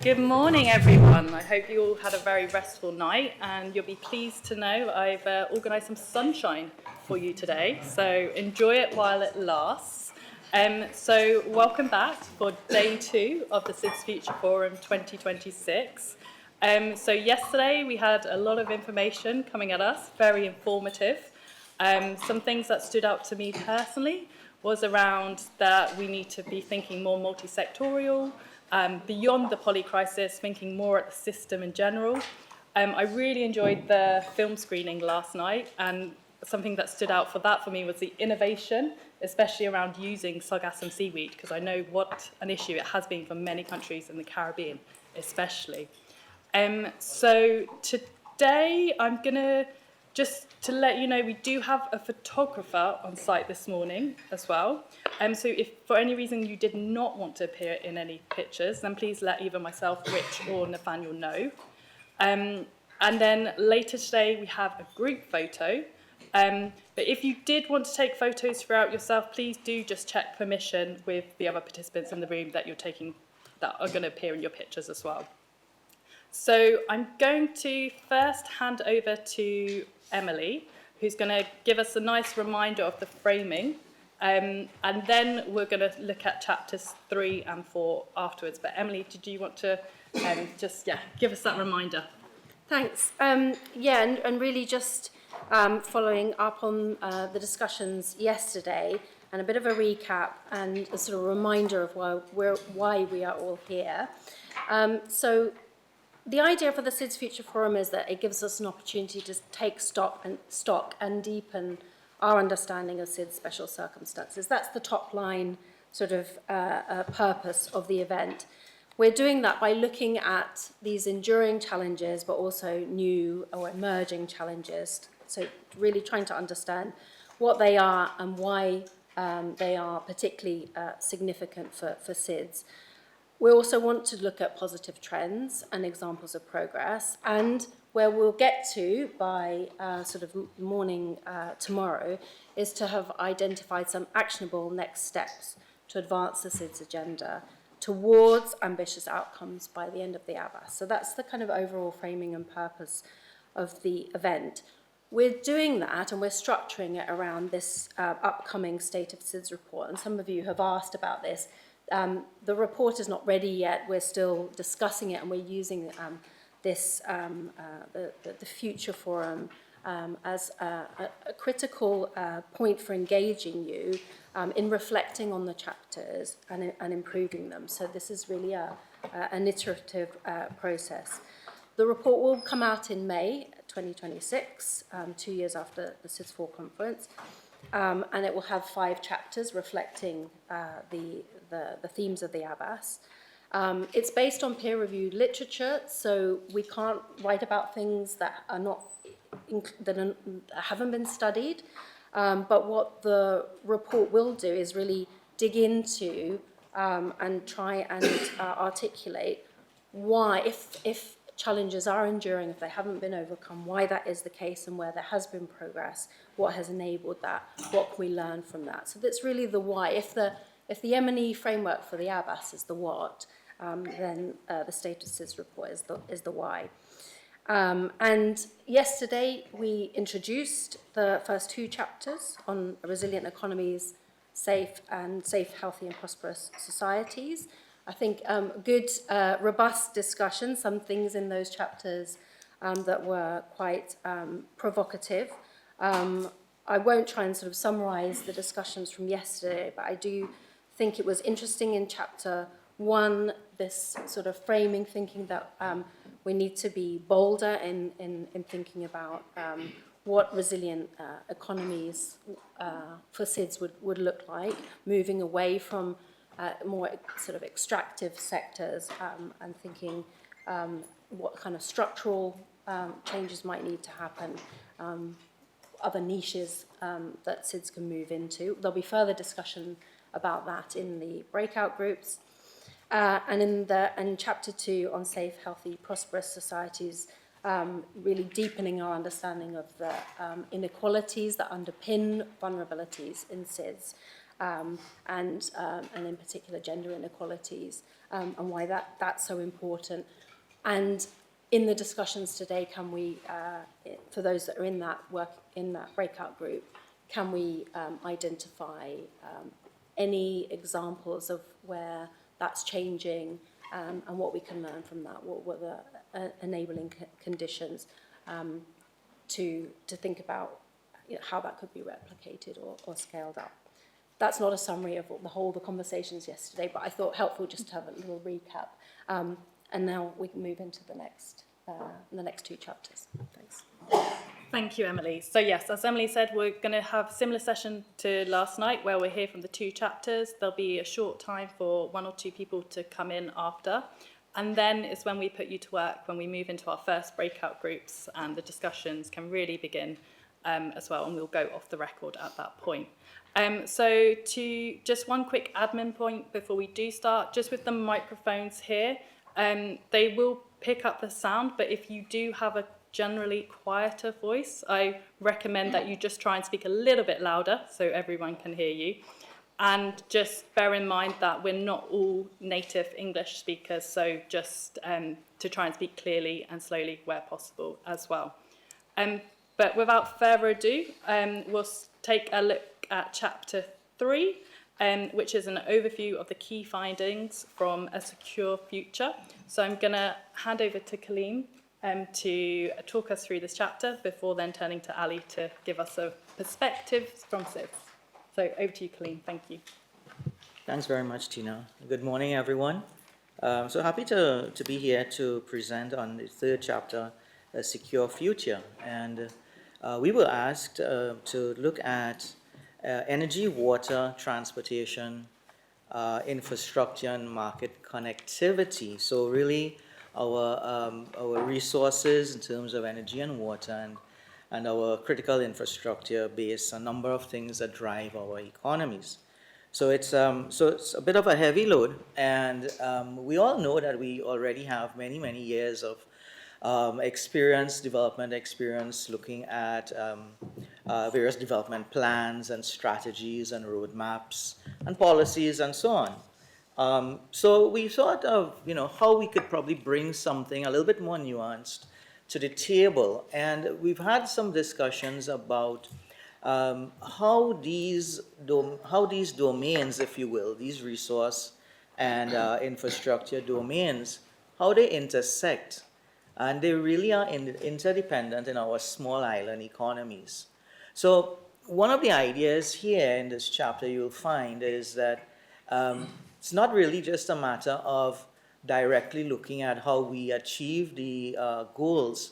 Good morning, everyone. I hope you all had a very restful night, and you'll be pleased to know I've organised some sunshine for you today. So enjoy it while it lasts. So welcome back for day 2 of the SIDS Future Forum 2026. So yesterday we had a lot of information coming at us, very informative. Some things that stood out to me personally was around that we need to be thinking more multi-sectorial, beyond the poly crisis, thinking more at the system in general. I really enjoyed the film screening last night, and something that stood out for me was the innovation, especially around using sargassum seaweed, because I know what an issue it has been for many countries in the Caribbean, especially. So today I'm going to just to let you know, we do have a photographer on site this morning as well. So if for any reason you did not want to appear in any pictures, then please let either myself, Rich, or Nathaniel know. And then later today we have a group photo. But if you did want to take photos throughout yourself, please do just check permission with the other participants in the room that are going to appear in your pictures as well. So I'm going to first hand over to Emily, who's going to give us a nice reminder of the framing, and then we're going to look at chapters 3 and 4 afterwards. But Emily, did you want to just give us that reminder? Thanks. And really just following up on the discussions yesterday, and a bit of a recap and a sort of reminder of why we are all here. So the idea for the SIDS Future Forum is that it gives us an opportunity to take stock and deepen our understanding of SIDS special circumstances. That's the top line sort of purpose of the event. We're doing that by looking at these enduring challenges, but also new or emerging challenges. So really trying to understand what they are and why they are particularly significant for SIDS. We also want to look at positive trends and examples of progress, and where we'll get to by sort of morning tomorrow is to have identified some actionable next steps to advance the SIDS agenda towards ambitious outcomes by the end of the ABAS. So that's the kind of overall framing and purpose of the event. We're doing that, and we're structuring it around this upcoming State of SIDS report, and some of you have asked about this. The report is not ready yet. We're still discussing it, and we're using the Future Forum as a critical point for engaging you in reflecting on the chapters and improving them. So this is really an iterative process. The report will come out in May 2026, 2 years after the SIDS4 conference, and it will have 5 chapters reflecting the themes of the ABAS. It's based on peer-reviewed literature, so we can't write about things that haven't been studied. But what the report will do is really dig into and try and articulate why, if challenges are enduring, if they haven't been overcome, why that is the case, and where there has been progress, what has enabled that, what can we learn from that. So that's really the why. If the M&E framework for the ABAS is the what, then the State of SIDS report is the why. And yesterday we introduced the first 2 chapters on resilient economies, safe, healthy and prosperous societies. I think good, robust discussion, some things in those chapters that were quite provocative. I won't try and sort of summarize the discussions from yesterday, but I do think it was interesting in chapter 1, this sort of framing, thinking that we need to be bolder in thinking about what resilient economies for SIDS would look like, moving away from more sort of extractive sectors and thinking what kind of structural changes might need to happen, other niches that SIDS can move into. There'll be further discussion about that in the breakout groups. And in chapter 2 on safe, healthy, prosperous societies, really deepening our understanding of the inequalities that underpin vulnerabilities in SIDS, and in particular gender inequalities, and why that's so important. And in the discussions today, can we, for those that are in that breakout group, can we identify any examples of where that's changing, and what we can learn from that? What were the enabling conditions to think about, how that could be replicated or scaled up? That's not a summary of the conversations yesterday, but I thought helpful just to have a little recap. And now we can move into the next two chapters. Thanks. Thank you, Emily. So yes, as Emily said, we're going to have a similar session to last night where we'll hear from the two chapters. There'll be a short time for one or two people to come in after. And then it's when we put you to work, when we move into our first breakout groups, and the discussions can really begin as well, and we'll go off the record at that point. So to just one quick admin point before we do start, just with the microphones here, they will pick up the sound, but if you do have a generally quieter voice, I recommend that you just try and speak a little bit louder so everyone can hear you. And just bear in mind that we're not all native English speakers, so just to try and speak clearly and slowly where possible as well. But without further ado, we'll take a look at Chapter 3, which is an overview of the key findings from A Secure Future. So I'm going to hand over to Colleen to talk us through this chapter before then turning to Ali to give us a perspective from SIDS. So over to you, Colleen. Thank you. Thanks very much, Tina. Good morning, everyone. So happy to be here to present on the third chapter, A Secure Future. And we were asked to look at energy, water, transportation, infrastructure, and market connectivity. So really our resources in terms of energy and water, and our critical infrastructure based on a number of things that drive our economies. So it's a bit of a heavy load, and we all know that we already have many years of development experience looking at various development plans and strategies and roadmaps and policies and so on. So we thought of how we could probably bring something a little bit more nuanced to the table, and we've had some discussions about how these domains, if you will, these resource and infrastructure domains, how they intersect. And they really are interdependent in our small island economies. So one of the ideas here in this chapter you'll find is that it's not really just a matter of directly looking at how we achieve the goals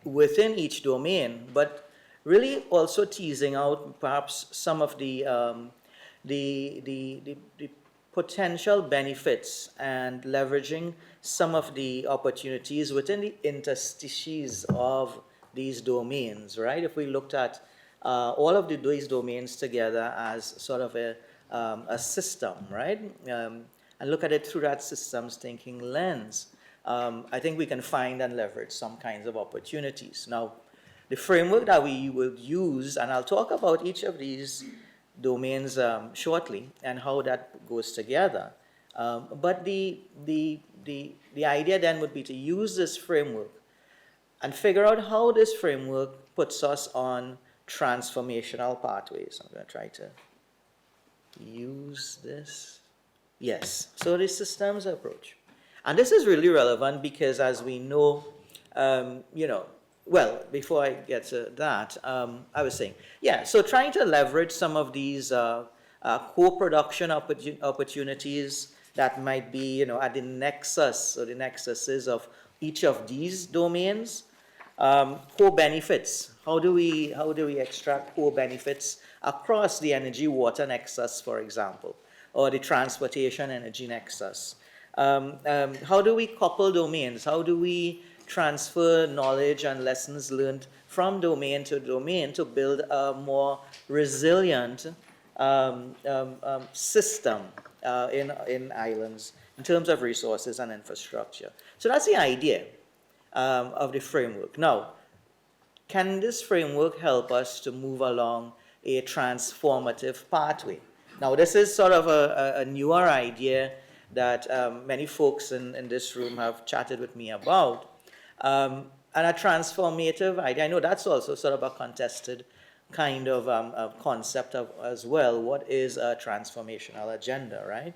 within each domain, but really also teasing out perhaps some of the potential benefits and leveraging some of the opportunities within the interstices of these domains, right? If we looked at all of these domains together as sort of a system, right? And look at it through that systems thinking lens, I think we can find and leverage some kinds of opportunities. Now, the framework that we will use, and I'll talk about each of these domains shortly and how that goes together. But the idea then would be to use this framework and figure out how this framework puts us on transformational pathways. I'm going to try to use this. Yes, so the systems approach. And this is really relevant because, as we know, well, before I get to that, I was saying, so trying to leverage some of these co-production opportunities that might be, at the nexus or the nexuses of each of these domains. Co-benefits. How do we extract co-benefits across the energy water nexus, for example, or the transportation energy nexus? How do we couple domains? How do we transfer knowledge and lessons learned from domain to domain to build a more resilient system in islands in terms of resources and infrastructure? So that's the idea of the framework. Now, can this framework help us to move along a transformative pathway. Now, this is sort of a newer idea that many folks in this room have chatted with me about. And a transformative idea, I know that's also sort of a contested kind of concept as well. What is a transformational agenda, right?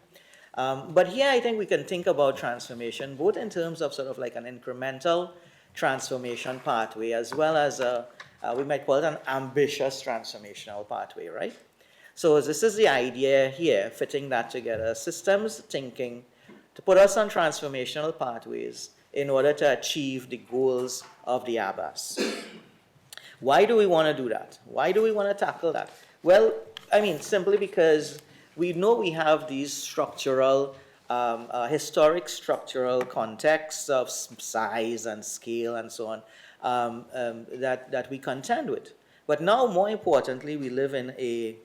But here I think we can think about transformation both in terms of sort of like an incremental transformation pathway as well as we might call it an ambitious transformational pathway, right? So this is the idea here, fitting that together, systems thinking to put us on transformational pathways in order to achieve the goals of the ABAS. Why do we want to do that? Why do we want to tackle that? Well, I mean, simply because we know we have these structural, historic structural contexts of size and scale and so on that we contend with. But now, more importantly, we live in a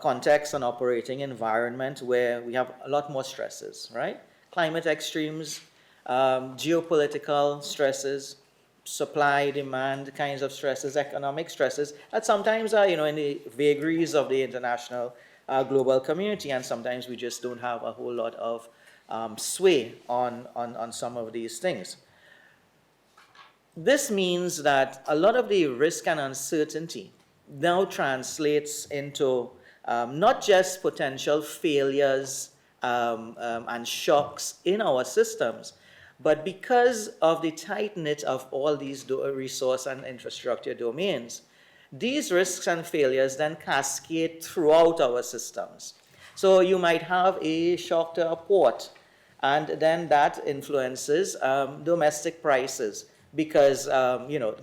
context, an operating environment where we have a lot more stresses, right? Climate extremes, geopolitical stresses, supply, demand kinds of stresses, economic stresses that sometimes are, in the vagaries of the international global community, and sometimes we just don't have a whole lot of sway on some of these things. This means that a lot of the risk and uncertainty now translates into not just potential failures and shocks in our systems, but because of the tight knit of all these resource and infrastructure domains, these risks and failures then cascade throughout our systems. So you might have a shock to a port, and then that influences domestic prices because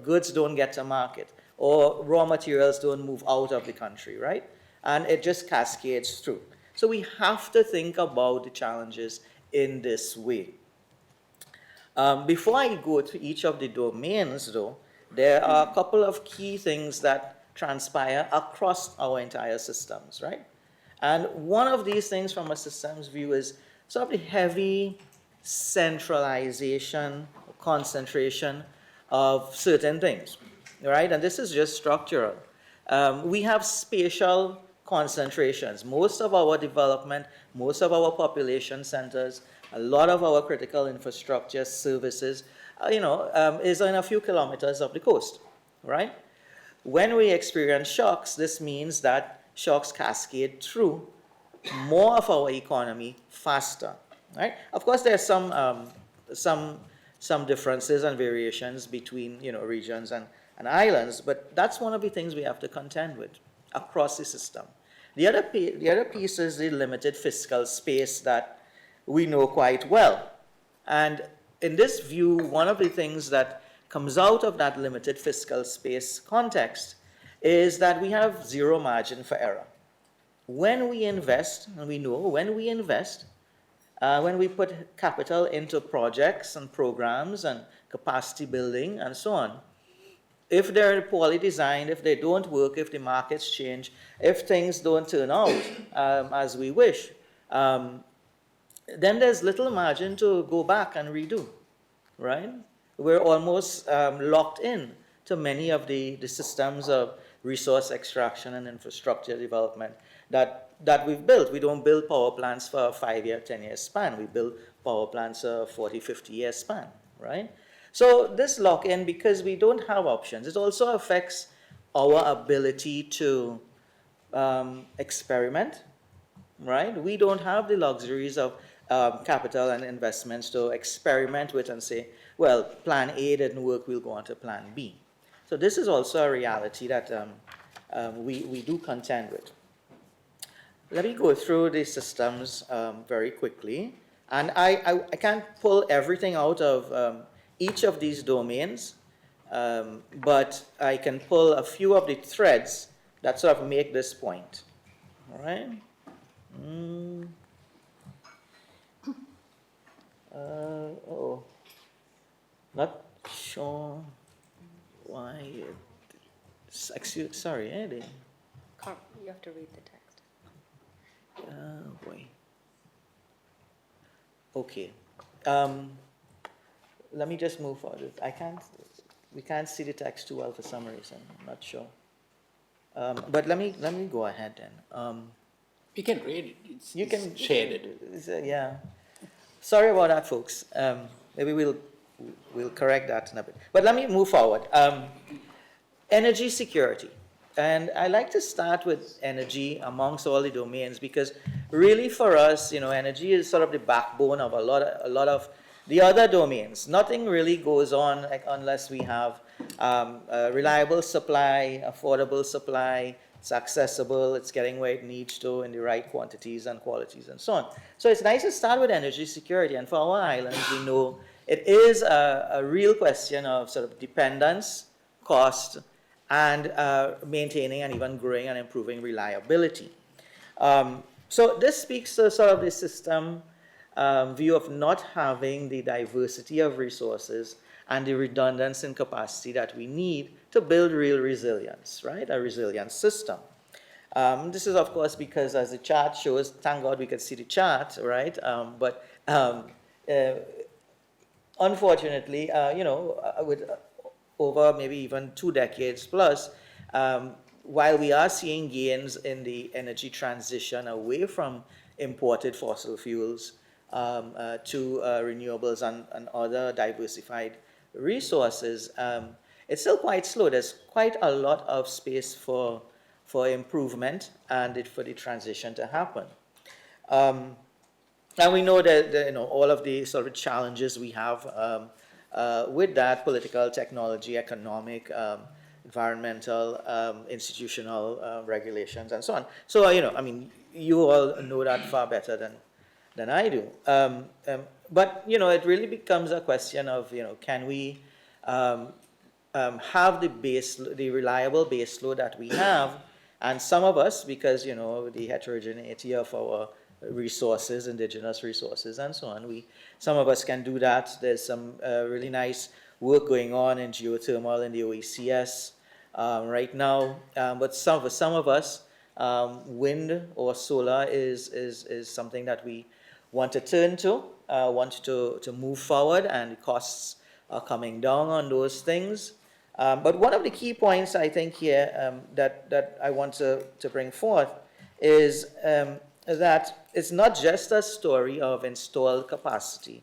goods don't get to market or raw materials don't move out of the country, right? And it just cascades through. So we have to think about the challenges in this way. Before I go to each of the domains, though, there are a couple of key things that transpire across our entire systems, right? And one of these things from a systems view is sort of the heavy centralization, concentration of certain things, right? And this is just structural. We have spatial concentrations. Most of our development, most of our population centers, a lot of our critical infrastructure services, is in a few kilometers of the coast, right? When we experience shocks, this means that shocks cascade through more of our economy faster, right? Of course, there's some differences and variations between regions and islands, but that's one of the things we have to contend with across the system. The other piece is the limited fiscal space that we know quite well. And in this view, one of the things that comes out of that limited fiscal space context is that we have zero margin for error. When we invest, and we know when we invest, when we put capital into projects and programs and capacity building and so on, if they're poorly designed, if they don't work, if the markets change, if things don't turn out as we wish, then there's little margin to go back and redo, right? We're almost locked in to many of the systems of resource extraction and infrastructure development that we've built. We don't build power plants for a 5-year, 10-year span. We build power plants for a 40, 50-year span, right? So this lock-in, because we don't have options, it also affects our ability to experiment, right? We don't have the luxuries of capital and investments to experiment with and say, well, plan A didn't work, we'll go on to plan B. So this is also a reality that we do contend with. Let me go through the systems very quickly. And I can't pull everything out of each of these domains, but I can pull a few of the threads that sort of make this point. All right? Not sure why. Sorry, Eddie. You have to read the text. Oh boy. Okay. Let me just move forward. We can't see the text too well for some reason. I'm not sure. But let me go ahead then. We can read it. You It's can shaded. yeah. Sorry about that, folks. Maybe we'll correct that in a bit. But let me move forward. Energy security, and I like to start with energy amongst all the domains because really for us, energy is sort of the backbone of a lot of the other domains. Nothing really goes on unless we have a reliable supply, affordable supply. It's accessible, it's getting where it needs to in the right quantities and qualities and so on. So it's nice to start with energy security. And for our islands, we know it is a real question of sort of dependence, cost, and maintaining and even growing and improving reliability. So this speaks to sort of the system view of not having the diversity of resources and the redundancy and capacity that we need to build real resilience, right? A resilient system. This is, of course, because as the chart shows, thank God we could see the chart, right? Unfortunately, with over maybe even 2 decades plus, while we are seeing gains in the energy transition away from imported fossil fuels to renewables and other diversified resources, it's still quite slow. There's quite a lot of space for improvement and for the transition to happen. And we know that all of the sort of challenges we have with that: political, technology, economic, environmental, institutional regulations, and so on. So I mean, you all know that far better than I do. But it really becomes a question of can we have the reliable base load that we have, and some of us, because the heterogeneity of our resources, indigenous resources, and so on, some of us can do that. There's some really nice work going on in geothermal in the OECS right now, but for some of us, wind or solar is something that we want to turn to, want to move forward, and the costs are coming down on those things. But one of the key points I think here that I want to bring forth is that it's not just a story of installed capacity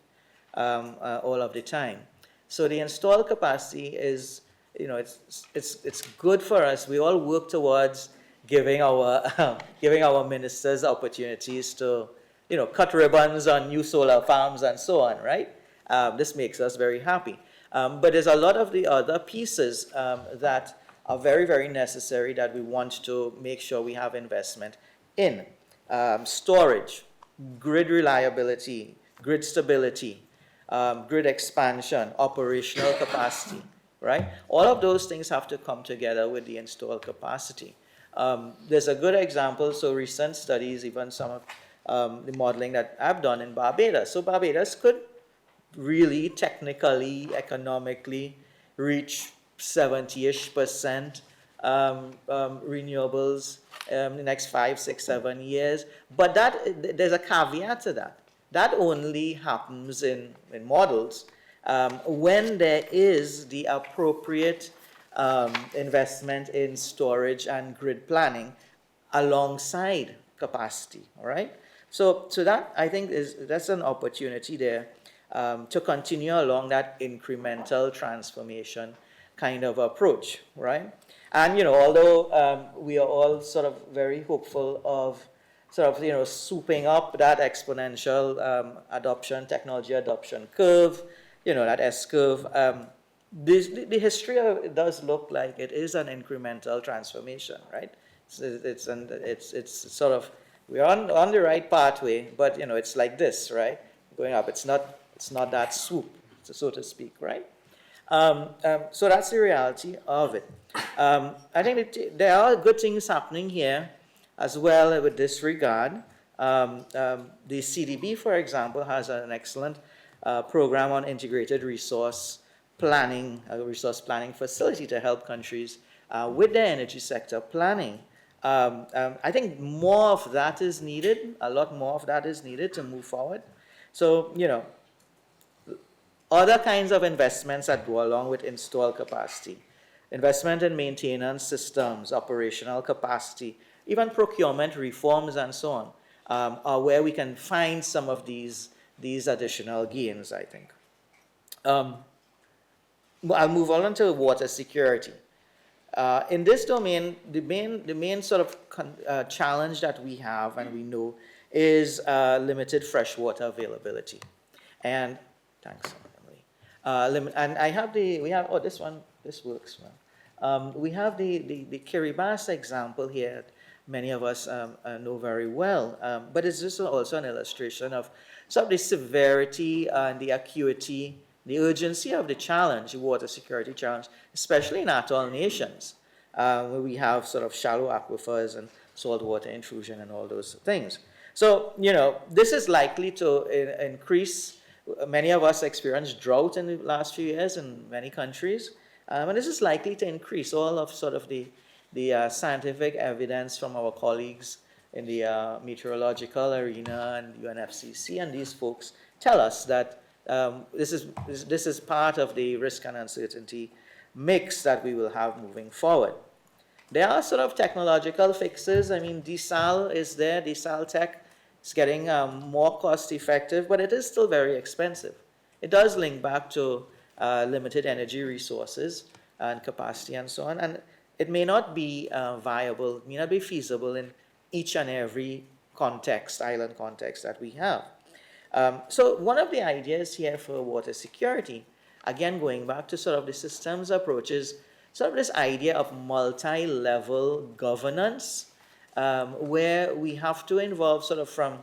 all of the time. So the installed capacity is, it's good for us. We all work towards giving our ministers opportunities to cut ribbons on new solar farms and so on, right? This makes us very happy. But there's a lot of the other pieces that are very, very necessary that we want to make sure we have investment in. Storage, grid reliability, grid stability, grid expansion, operational capacity, right? All of those things have to come together with the installed capacity. There's a good example, so recent studies, even some of the modeling that I've done in Barbados. So Barbados could really technically, economically reach 70-ish% renewables in the next 5, 6, 7 years. But there's a caveat to that. That only happens in models when there is the appropriate investment in storage and grid planning alongside capacity, all right? So that, I think, that's an opportunity there to continue along that incremental transformation kind of approach, right? And, although we are all sort of very hopeful of sort of, swooping up that exponential technology adoption curve, that S-curve, the history of it does look like it is an incremental transformation, right? It's sort of, we're on the right pathway, but, it's like this, right? Going up. It's not that swoop, so to speak, right? So that's the reality of it. I think that there are good things happening here as well with this regard. The CDB, for example, has an excellent program on integrated resource planning, a resource planning facility to help countries with their energy sector planning. I think more of that is needed, a lot more of that is needed to move forward. So, other kinds of investments that go along with installed capacity. investment in maintenance systems, operational capacity, even procurement reforms and so on, are where we can find some of these additional gains, I think. I'll move on to water security. In this domain, the main sort of challenge that we have and we know is limited freshwater availability. And thanks, Emily. And this works well. We have the Kiribati example here. Many of us know very well, but it's just also an illustration of sort of the severity and the acuity, the urgency of the challenge, the water security challenge, especially in atoll nations, where we have sort of shallow aquifers and saltwater intrusion and all those things. So, this is likely to increase. Many of us experienced drought in the last few years in many countries, and this is likely to increase. All of sort of the scientific evidence from our colleagues in the meteorological arena and UNFCCC and these folks tell us that this is part of the risk and uncertainty mix that we will have moving forward. There are sort of technological fixes. I mean, desal is there. Desal tech is getting more cost effective, but it is still very expensive. It does link back to limited energy resources and capacity and so on. And it may not be viable, may not be feasible in each and every context, island context that we have. So one of the ideas here for water security, again going back to sort of the systems approach, is sort of this idea of multi-level governance, where we have to involve sort of from,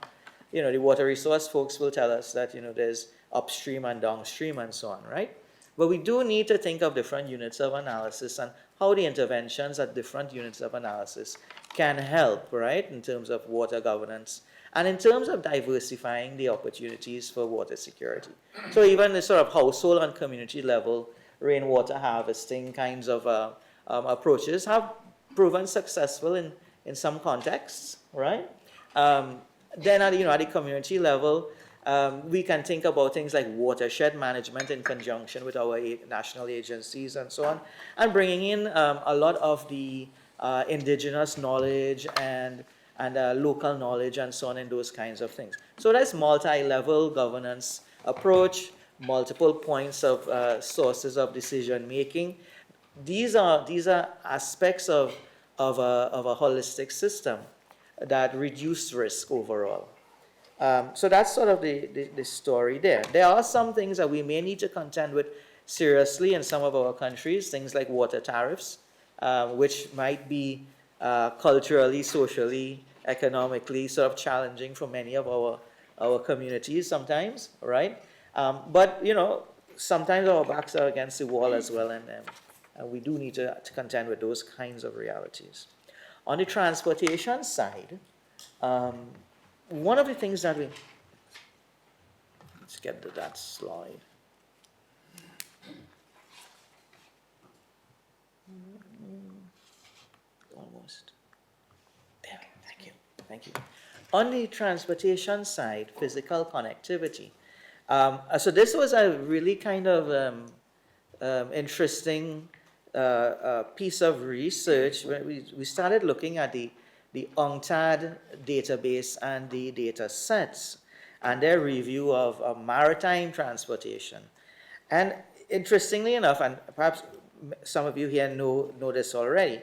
the water resource folks will tell us that, there's upstream and downstream and so on, right? But we do need to think of different units of analysis and how the interventions at different units of analysis can help, right, in terms of water governance and in terms of diversifying the opportunities for water security. So even the sort of household and community level rainwater harvesting kinds of approaches have proven successful in some contexts, right? Then at the community level, we can think about things like watershed management in conjunction with our national agencies and so on, and bringing in a lot of the indigenous knowledge and local knowledge and so on in those kinds of things. So that's multi-level governance approach, multiple points of sources of decision making. These are aspects of a holistic system that reduce risk overall. So that's sort of the story there. There are some things that we may need to contend with seriously in some of our countries, things like water tariffs, which might be culturally, socially, economically sort of challenging for many of our communities sometimes, right? But, sometimes our backs are against the wall as well, and we do need to contend with those kinds of realities. On the transportation side, one of the things that let's get to that slide. Almost. There, thank you. On the transportation side, physical connectivity. So this was a really kind of interesting piece of research where we started looking at the UNCTAD database and the data sets and their review of maritime transportation. And interestingly enough, and perhaps some of you here know this already,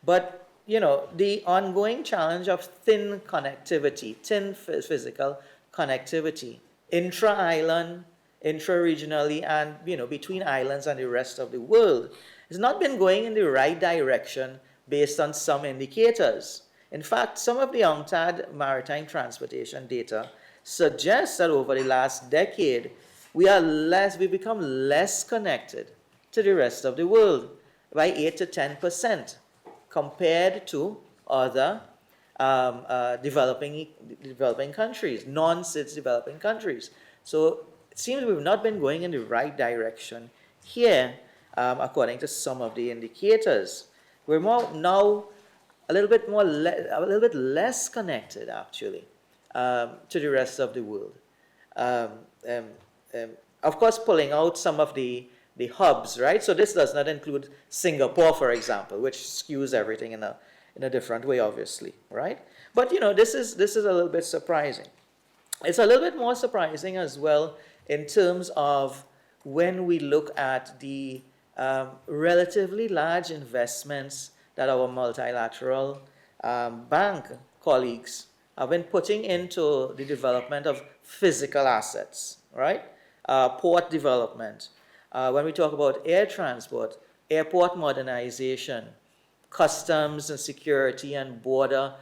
but the ongoing challenge of thin connectivity, thin physical connectivity, intra-island, intra-regionally, and between islands and the rest of the world, has not been going in the right direction based on some indicators. In fact, some of the UNCTAD maritime transportation data suggests that over the last decade, we've become less connected to the rest of the world by 8 to 10% compared to other developing countries, non-SIDS developing countries. So it seems we've not been going in the right direction here, according to some of the indicators. We're now a little bit less connected, actually, to the rest of the world. Of course, pulling out some of the the hubs, right? So this does not include Singapore, for example, which skews everything in a different way, obviously, right? But this is a little bit surprising. It's a little bit more surprising as well in terms of when we look at the relatively large investments that our multilateral bank colleagues have been putting into the development of physical assets, right? Port development. When we talk about air transport, airport modernization, customs and security and border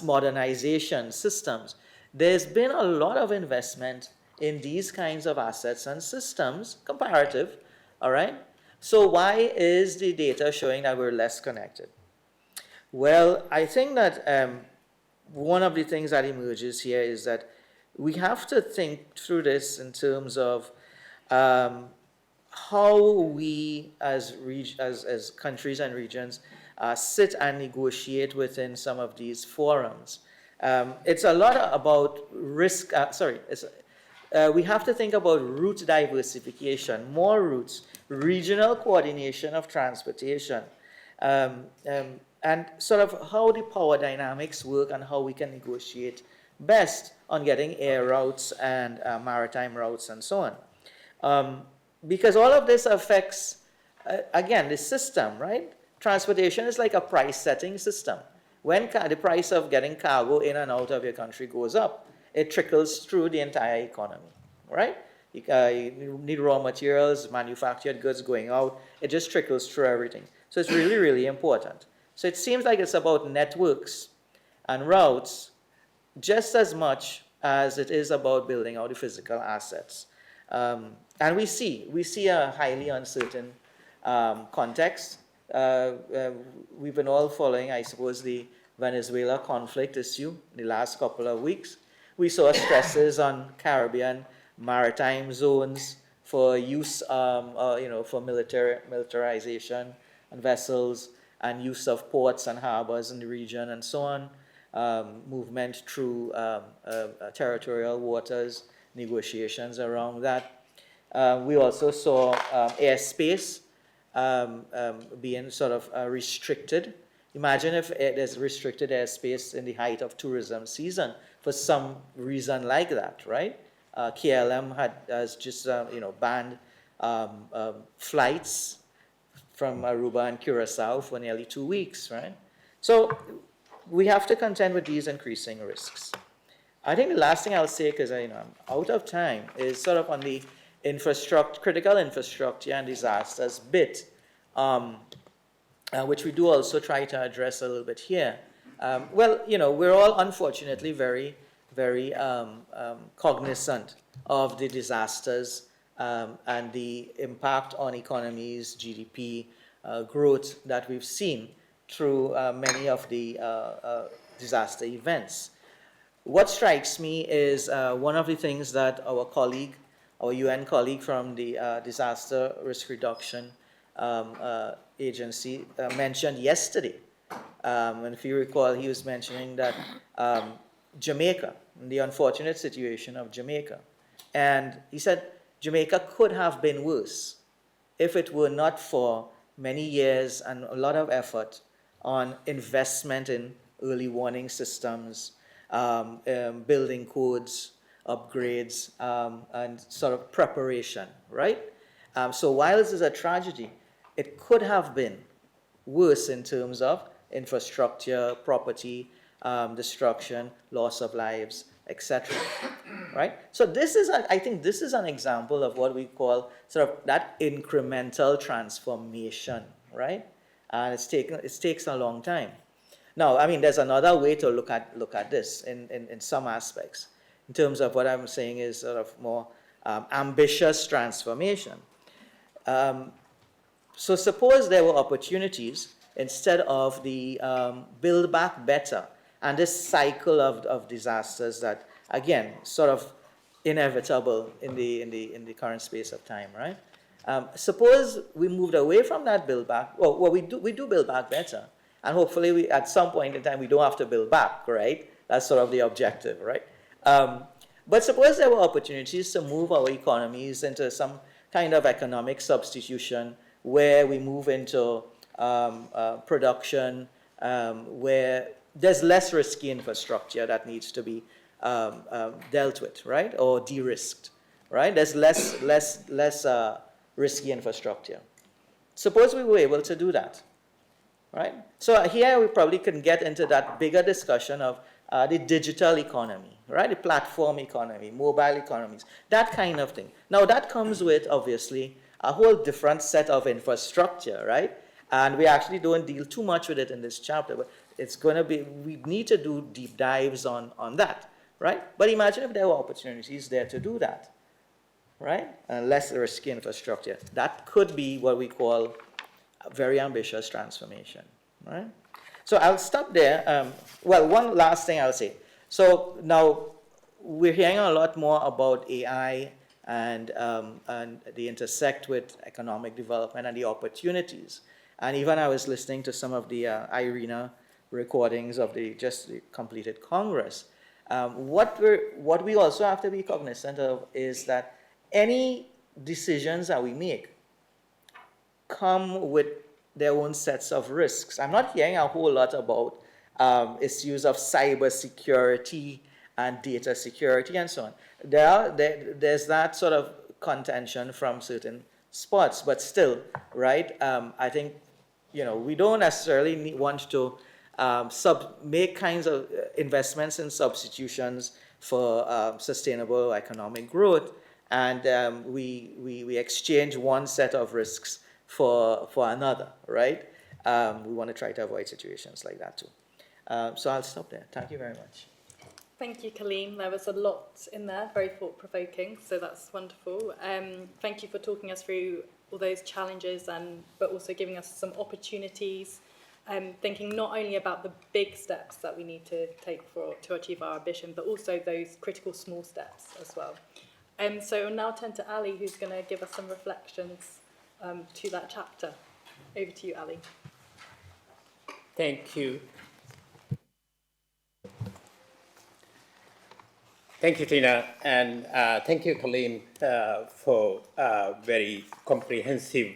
modernization systems, there's been a lot of investment in these kinds of assets and systems, comparative, all right? So why is the data showing that we're less connected? Well, I think that one of the things that emerges here is that we have to think through this in terms of how we as countries and regions sit and negotiate within some of these forums. It's a lot about risk, we have to think about route diversification, more routes, regional coordination of transportation, and sort of how the power dynamics work and how we can negotiate best on getting air routes and maritime routes and so on. Because all of this affects, again, the system, right? Transportation is like a price-setting system. When the price of getting cargo in and out of your country goes up, it trickles through the entire economy, right? You need raw materials, manufactured goods going out. It just trickles through everything. So it's really, really important. So it seems like it's about networks and routes just as much as it is about building out the physical assets. And we see a highly uncertain context. We've been all following, I suppose, the Venezuela conflict issue in the last couple of weeks. We saw stresses on Caribbean maritime zones for use, for militarization and vessels, and use of ports and harbors in the region and so on, movement through territorial waters, negotiations around that. We also saw airspace being sort of restricted. Imagine if there's restricted airspace in the height of tourism season for some reason like that, right? KLM has just banned flights from Aruba and Curacao for nearly 2 weeks, right? So we have to contend with these increasing risks. I think the last thing I'll say, because I'm out of time, is sort of on the critical infrastructure and disasters bit, which we do also try to address a little bit here. We're all unfortunately very, very cognizant of the disasters and the impact on economies, GDP, growth that we've seen through many of the disaster events. What strikes me is one of the things that our UN colleague from the Disaster Risk Reduction Agency mentioned yesterday. And if you recall, he was mentioning that Jamaica, the unfortunate situation of Jamaica. And he said Jamaica could have been worse if it were not for many years and a lot of effort on investment in early warning systems, building codes, upgrades, and sort of preparation, right? So while this is a tragedy, it could have been worse in terms of infrastructure, property, destruction, loss of lives, etc. Right? So I think this is an example of what we call sort of that incremental transformation, right? And it takes a long time. Now, I mean, there's another way to look at this in some aspects, in terms of what I'm saying is sort of more ambitious transformation. So suppose there were opportunities instead of the build back better and this cycle of disasters that, again, sort of inevitable in the current space of time, right? Suppose we moved away from that build back. Well, we do build back better, and hopefully at some point in time we don't have to build back, right? That's sort of the objective, right? But suppose there were opportunities to move our economies into some kind of economic substitution where we move into production where there's less risky infrastructure that needs to be dealt with, right, or de-risked, right? There's less risky infrastructure. Suppose we were able to do that, right? So here we probably can get into that bigger discussion of the digital economy, right? The platform economy, mobile economies, that kind of thing. Now that comes with, obviously, a whole different set of infrastructure, right? And we actually don't deal too much with it in this chapter, but it's going to be, we need to do deep dives on that, right? But imagine if there were opportunities there to do that, right? And less risky infrastructure. That could be what we call a very ambitious transformation, right? So I'll stop there. Well, one last thing I'll say. So now we're hearing a lot more about AI and the intersect with economic development and the opportunities. And even I was listening to some of the IRENA recordings of the just completed Congress. What we also have to be cognizant of is that any decisions that we make come with their own sets of risks. I'm not hearing a whole lot about issues of cybersecurity and data security and so on. There's that sort of contention from certain spots, but still, right? I think, we don't necessarily want to make kinds of investments in substitutions for sustainable economic growth, and we exchange one set of risks for another, right? We want to try to avoid situations like that too. So I'll stop there. Thank you very much. Thank you, Kaleem. There was a lot in there, very thought-provoking, so that's wonderful. Thank you for talking us through all those challenges, but also giving us some opportunities, thinking not only about the big steps that we need to take to achieve our ambition, but also those critical small steps as well. So I'll now turn to Ali, who's going to give us some reflections to that chapter. Over to you, Ali. Thank you. Thank you, Tina, and thank you, Kaleem, for a very comprehensive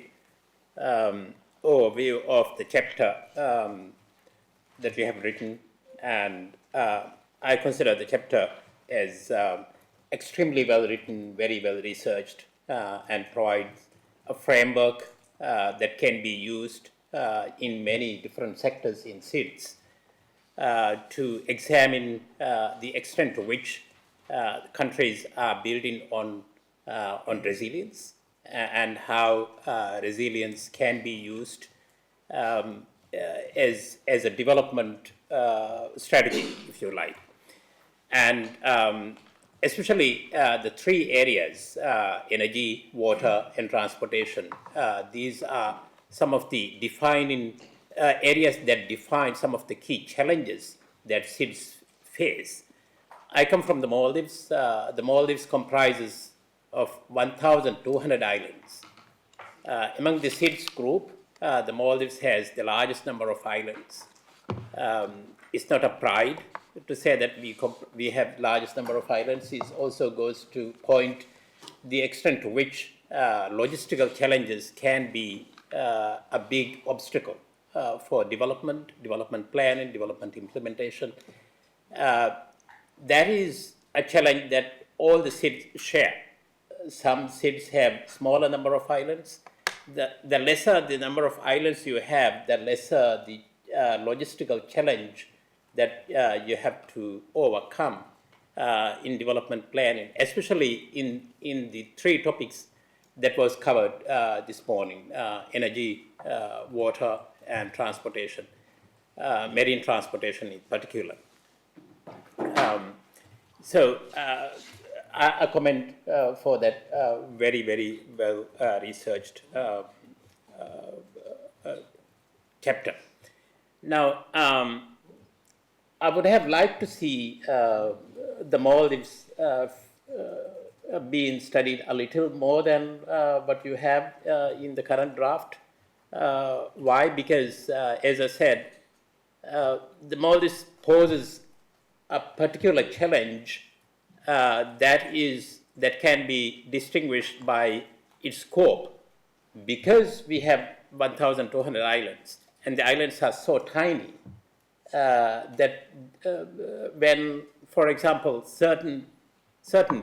overview of the chapter that we have written. And I consider the chapter as extremely well written, very well researched, and provides a framework that can be used in many different sectors in SIDS to examine the extent to which countries are building on resilience and how resilience can be used as a development strategy, if you like. And especially the three areas, energy, water, and transportation. These are some of the defining areas that define some of the key challenges that SIDS face. I come from the Maldives. The Maldives comprises of 1,200 islands. Among the SIDS group, the Maldives has the largest number of islands. It's not a pride to say that we have largest number of islands. It also goes to point the extent to which logistical challenges can be a big obstacle for development planning, development implementation. That is a challenge that all the SIDS share. Some SIDS have smaller number of islands. The lesser the number of islands you have, the lesser the logistical challenge that you have to overcome in development planning, especially in the three topics that was covered this morning, energy, water, and transportation, marine transportation in particular. So I commend for that very, very well researched chapter. Now, I would have liked to see the Maldives being studied a little more than what you have in the current draft. Why? Because, as I said, the Maldives poses a particular challenge that can be distinguished by its scope, because we have 1,200 islands, and the islands are so tiny that when, for example, certain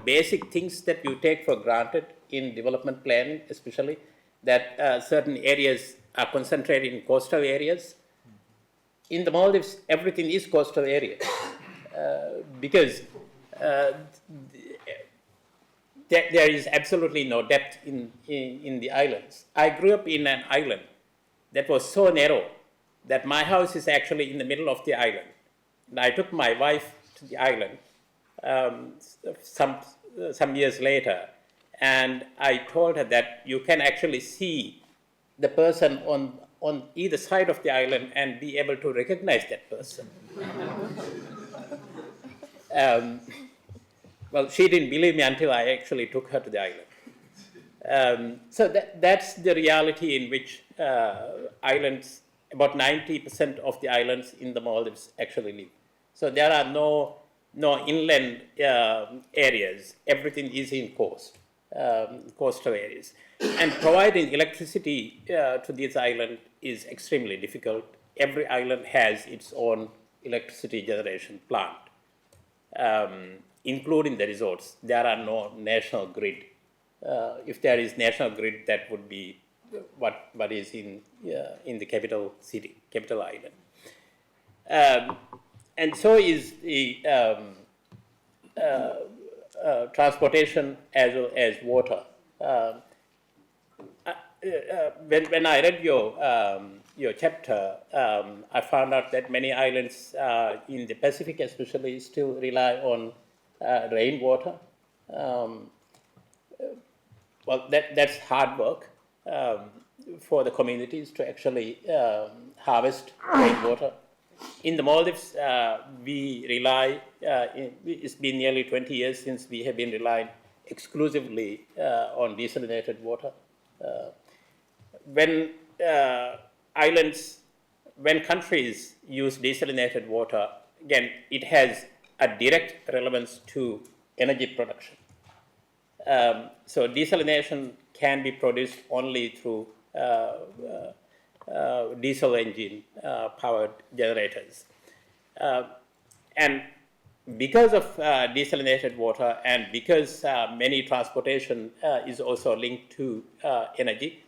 basic things that you take for granted in development planning, especially that certain areas are concentrated in coastal areas. In the Maldives, everything is coastal areas because there is absolutely no depth in the islands. I grew up in an island that was so narrow that my house is actually in the middle of the island. And I took my wife to the island some years later, and I told her that you can actually see the person on either side of the island and be able to recognize that person. Well, she didn't believe me until I actually took her to the island. So that's the reality in which islands, about 90% of the islands in the Maldives actually live. So there are no inland areas. Everything is in coastal areas. And providing electricity to this island is extremely difficult. Every island has its own electricity generation plant, including the resorts. There are no national grid. If there is national grid, that would be what is in the capital city, capital island. And so is the transportation as well as water. When I read your chapter, I found out that many islands in the Pacific especially still rely on rainwater. Well, that's hard work for the communities to actually harvest rainwater. In the Maldives, we rely, it's been nearly 20 years since we have been relying exclusively on desalinated water. When countries use desalinated water, again, it has a direct relevance to energy production. So desalination can be produced only through diesel engine powered generators. And because of desalinated water, and because many transportation is also linked to energy,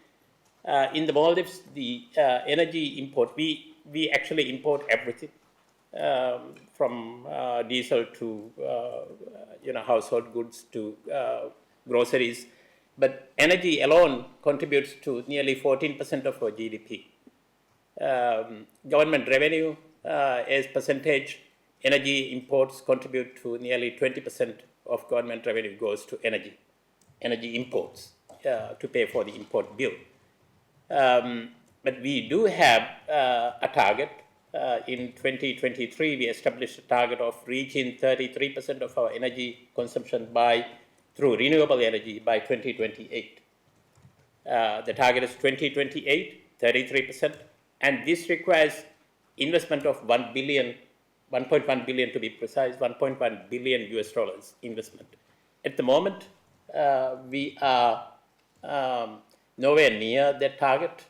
in the Maldives, the energy import, we actually import everything from diesel to household goods to groceries. But energy alone contributes to nearly 14% of our GDP. Government revenue as percentage, energy imports contribute to nearly 20% of government revenue goes to energy imports to pay for the import bill. But we do have a target. In 2023, we established a target of reaching 33% of our energy consumption through renewable energy by 2028. The target is 2028, 33%, and this requires investment of $1.1 billion to be precise, $1.1 billion US dollars investment. At the moment, we are nowhere near that target.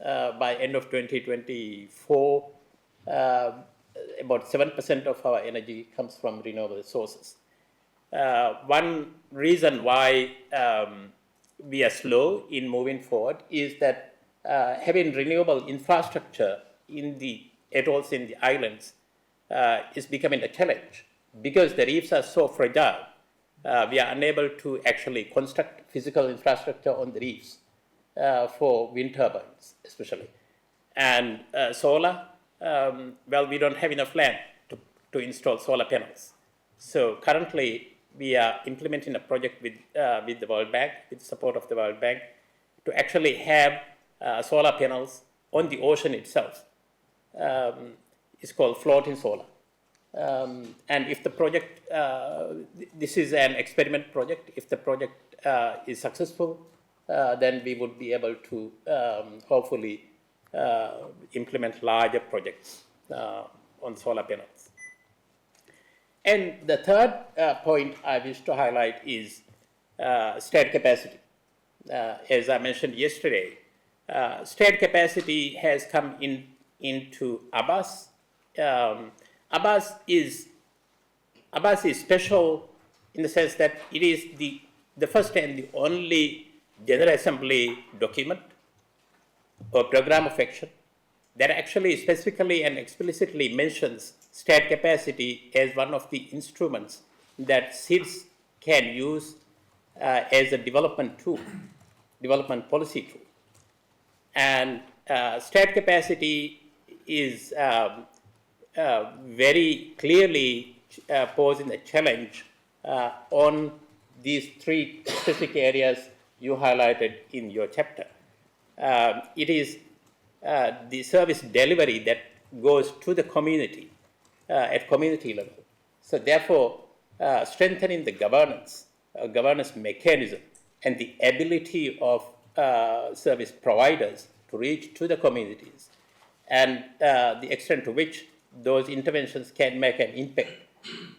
By end of 2024, about 7% of our energy comes from renewable sources. One reason why we are slow in moving forward is that having renewable infrastructure in the atolls, in the islands, is becoming a challenge. Because the reefs are so fragile, we are unable to actually construct physical infrastructure on the reefs for wind turbines, especially. And solar, well, we don't have enough land to install solar panels. So currently, we are implementing a project with the World Bank, with the support of the World Bank, to actually have solar panels on the ocean itself. It's called floating solar. And if the project, this is an experiment project, if the project is successful, then we would be able to hopefully implement larger projects on solar panels. And the third point I wish to highlight is state capacity. as I mentioned yesterday, state capacity has come into Abbas. Abbas is special in the sense that it is the first and the only General Assembly document or program of action that actually specifically and explicitly mentions state capacity as one of the instruments that SIDS can use as a development tool, development policy tool. And state capacity is very clearly posing a challenge on these three specific areas you highlighted in your chapter. It is the service delivery that goes to the community at community level. So therefore, strengthening the governance mechanism and the ability of service providers to reach to the communities and the extent to which those interventions can make an impact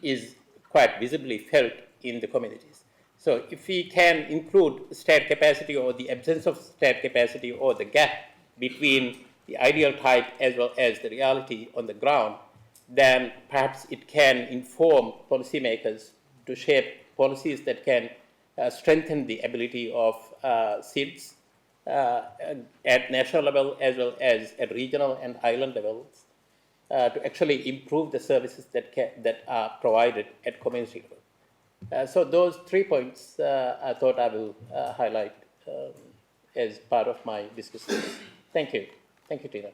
is quite visibly felt in the communities. So if we can include state capacity or the absence of state capacity or the gap between the ideal type as well as the reality on the ground, then perhaps it can inform policymakers to shape policies that can strengthen the ability of SIDS at national level as well as at regional and island levels to actually improve the services that are provided at community level. So those 3 points I thought I will highlight as part of my discussion. Thank you. Thank you, Tina.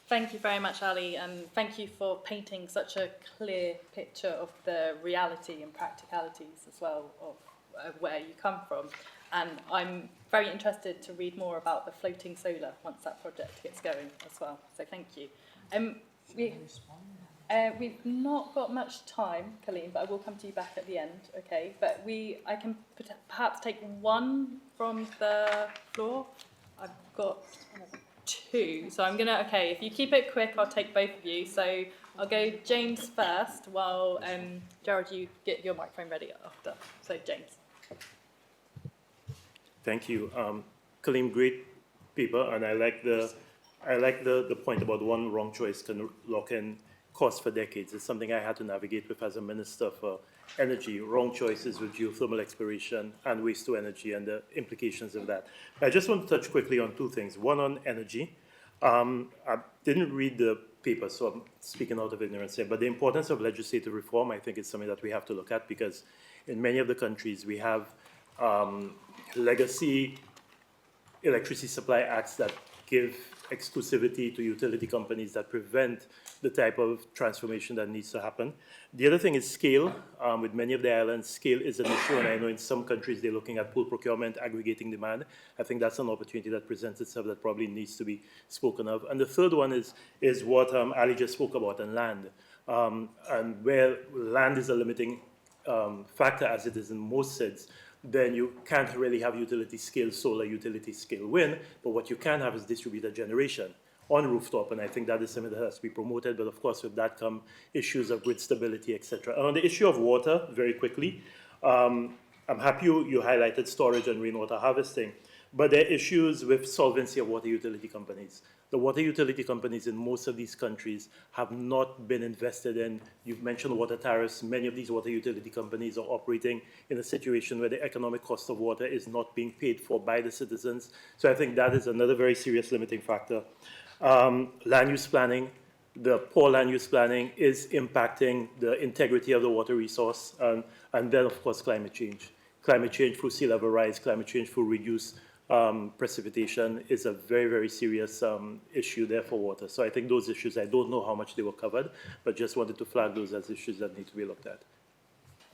Thank you very much, Ali, and thank you for painting such a clear picture of the reality and practicalities as well of where you come from. And I'm very interested to read more about the floating solar once that project gets going as well. So thank you. We've not got much time, Colleen, but I will come to you back at the end, okay? But I can perhaps take one from the floor. I've got 2, so I'm gonna, okay, if you keep it quick, I'll take both of you. So I'll go James first while, Gerald, you get your microphone ready after. So James. Thank you. Kaleem, great paper, and I like the point about one wrong choice can lock in costs for decades. It's something I had to navigate with as a Minister for Energy, wrong choices with geothermal exploration and waste to energy and the implications of that. I just want to touch quickly on 2 things. One on energy. I didn't read the paper, so I'm speaking out of ignorance here, but the importance of legislative reform, I think, is something that we have to look at, because in many of the countries we have legacy electricity supply acts that give exclusivity to utility companies that prevent the type of transformation that needs to happen. The other thing is scale. With many of the islands, scale is an issue, and I know in some countries they're looking at pool procurement, aggregating demand. I think that's an opportunity that presents itself that probably needs to be spoken of. And the third one is what Ali just spoke about, and land. And where land is a limiting factor, as it is in most SIDS, then you can't really have utility scale solar, utility scale wind, but what you can have is distributed generation on rooftop, and I think that is something that has to be promoted, but of course with that come issues of grid stability, etc. And on the issue of water, very quickly, I'm happy you highlighted storage and rainwater harvesting, but there are issues with solvency of water utility companies. The water utility companies in most of these countries have not been invested in. You've mentioned water tariffs. Many of these water utility companies are operating in a situation where the economic cost of water is not being paid for by the citizens. So I think that is another very serious limiting factor. Land use planning, the poor land use planning is impacting the integrity of the water resource, and then of course climate change. Climate change through sea level rise, climate change through reduced precipitation is a very, very serious issue there for water. So I think those issues, I don't know how much they were covered, but just wanted to flag those as issues that need to be looked at.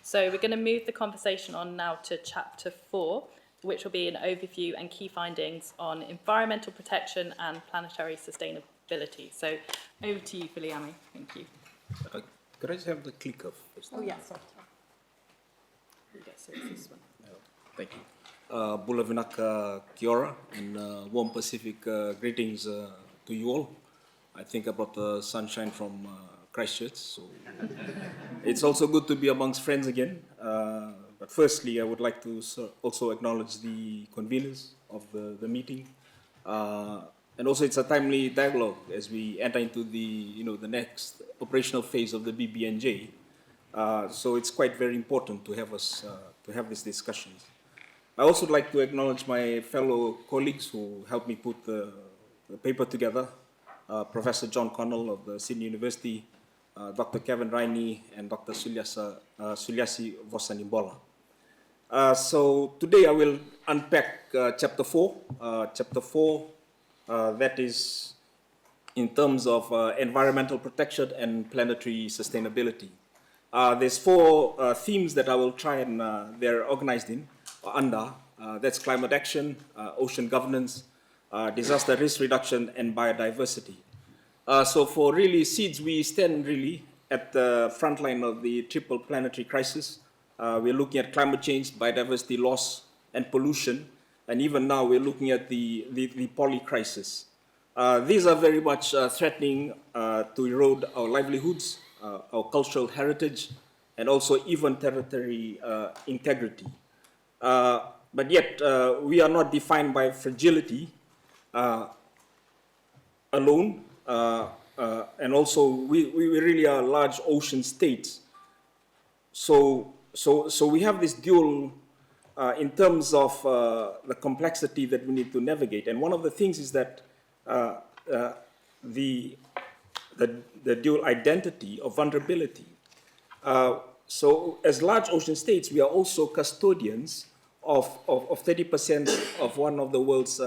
So we're going to move the conversation on now to chapter 4, which will be an overview and key findings on environmental protection and planetary sustainability. So over to you, Filiami. Thank you. Could I just have the click of? Oh, yeah, sorry. Yes, so it's this one. Thank you. Bulavinak Kiora, and warm Pacific greetings to you all. I think about the sunshine from Christchurch, so it's also good to be amongst friends again. But firstly, I would like to also acknowledge the conveners of the meeting. And also it's a timely dialogue as we enter into the next operational phase of the BBNJ. So it's quite very important to have these discussions. I also would like to acknowledge my fellow colleagues who helped me put the paper together. Professor John Connell of the Sydney University, Dr. Kevin Riney, and Dr. Sulyasi Vosanimbola. So today I will unpack chapter 4. Chapter 4, that is in terms of environmental protection and planetary sustainability. There's 4 themes that I will try and they're organized under. That's climate action, ocean governance, disaster risk reduction, and biodiversity. So for really SIDS, we stand really at the front line of the triple planetary crisis. We're looking at climate change, biodiversity loss, and pollution. And even now, we're looking at the poly crisis. These are very much threatening to erode our livelihoods, our cultural heritage, and also even territory integrity. But yet, we are not defined by fragility alone. And also, we really are large ocean states. So we have this dual in terms of the complexity that we need to navigate. And one of the things is that the dual identity of vulnerability. So as large ocean states, we are also custodians of 30% of one of the world's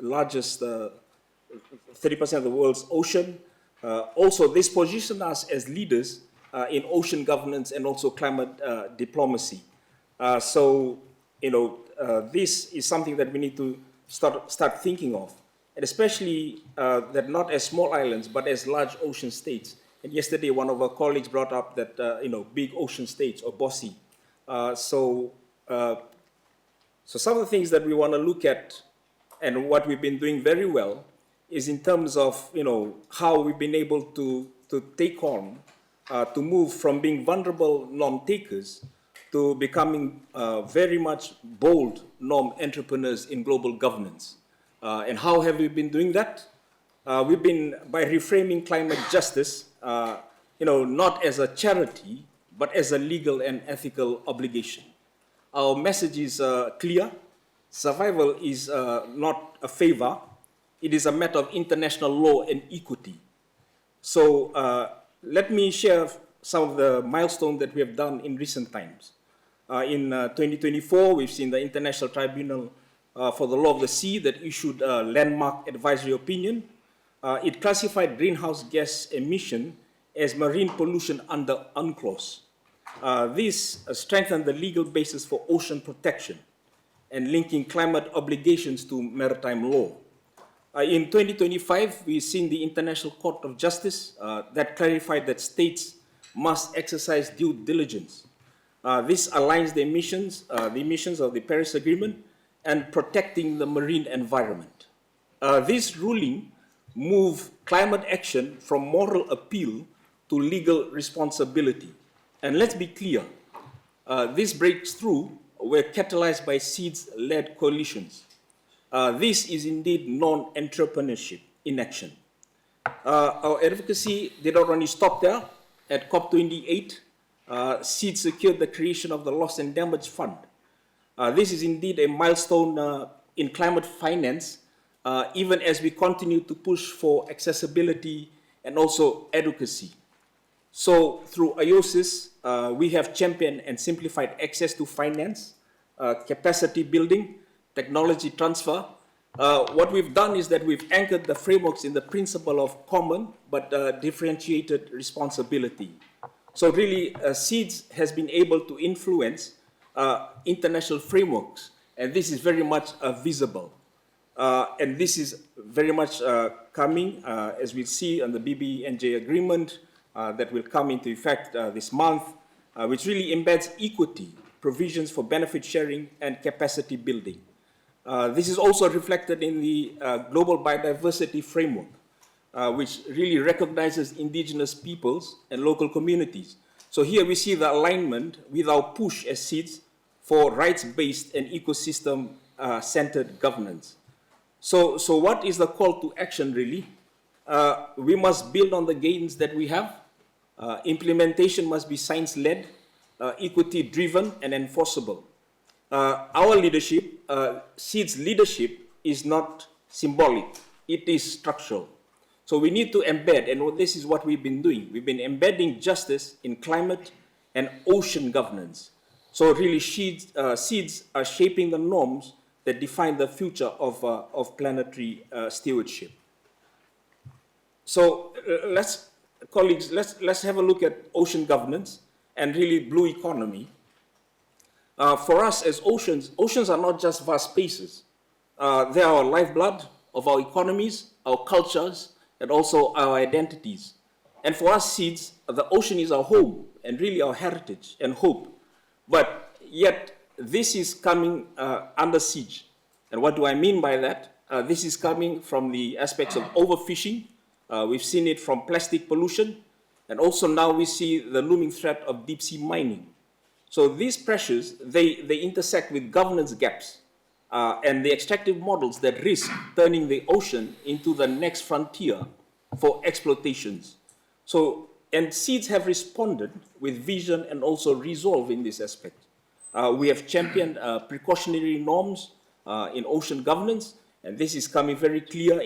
largest 30% of the world's ocean. Also, this positions us as leaders in ocean governance and also climate diplomacy. So, this is something that we need to start thinking of, and especially that not as small islands, but as large ocean states. And yesterday, one of our colleagues brought up that, big ocean states, or BOSI. So some of the things that we want to look at and what we've been doing very well is in terms of, how we've been able to take on, to move from being vulnerable norm takers to becoming very much bold norm entrepreneurs in global governance. And how have we been doing that? We've been by reframing climate justice, not as a charity, but as a legal and ethical obligation. Our message is clear. Survival is not a favor. It is a matter of international law and equity. So let me share some of the milestones that we have done in recent times. In 2024, we've seen the International Tribunal for the Law of the Sea that issued a landmark advisory opinion. It classified greenhouse gas emission as marine pollution under UNCLOS. This strengthened the legal basis for ocean protection and linking climate obligations to maritime law. In 2025, we've seen the International Court of Justice that clarified that states must exercise due diligence. This aligns the emissions of the Paris Agreement and protecting the marine environment. This ruling moved climate action from moral appeal to legal responsibility. And let's be clear, these breakthroughs were catalyzed by SIDS-led coalitions. This is indeed non-entrepreneurship in action. Our advocacy did not only stop there. At COP28, SIDS secured the creation of the Loss and Damage Fund. This is indeed a milestone in climate finance, even as we continue to push for accessibility and also advocacy. So through IOSIS, we have championed and simplified access to finance, capacity building, technology transfer. What we've done is that we've anchored the frameworks in the principle of common but differentiated responsibility. So really, SIDS has been able to influence international frameworks, and this is very much visible. And this is very much coming, as we see on the BBNJ agreement that will come into effect this month, which really embeds equity, provisions for benefit sharing, and capacity building. This is also reflected in the Global Biodiversity Framework, which really recognizes indigenous peoples and local communities So here we see the alignment with our push as SIDS for rights-based and ecosystem-centered governance. So what is the call to action really? We must build on the gains that we have. Implementation must be science-led, equity-driven, and enforceable. Our leadership, SIDS leadership, is not symbolic. It is structural. So we need to embed, and this is what we've been doing. We've been embedding justice in climate and ocean governance. So really, SIDS are shaping the norms that define the future of planetary stewardship. So colleagues, let's have a look at ocean governance and really blue economy. For us as oceans are not just vast spaces. They are our lifeblood of our economies, our cultures, and also our identities. And for us SIDS, the ocean is our home and really our heritage and hope. But yet, this is coming under siege. And what do I mean by that? This is coming from the aspects of overfishing. We've seen it from plastic pollution. And also now we see the looming threat of deep sea mining. So these pressures, they intersect with governance gaps and the extractive models that risk turning the ocean into the next frontier for exploitations. So, and SIDS have responded with vision and also resolve in this aspect. We have championed precautionary norms in ocean governance, and this is coming very clear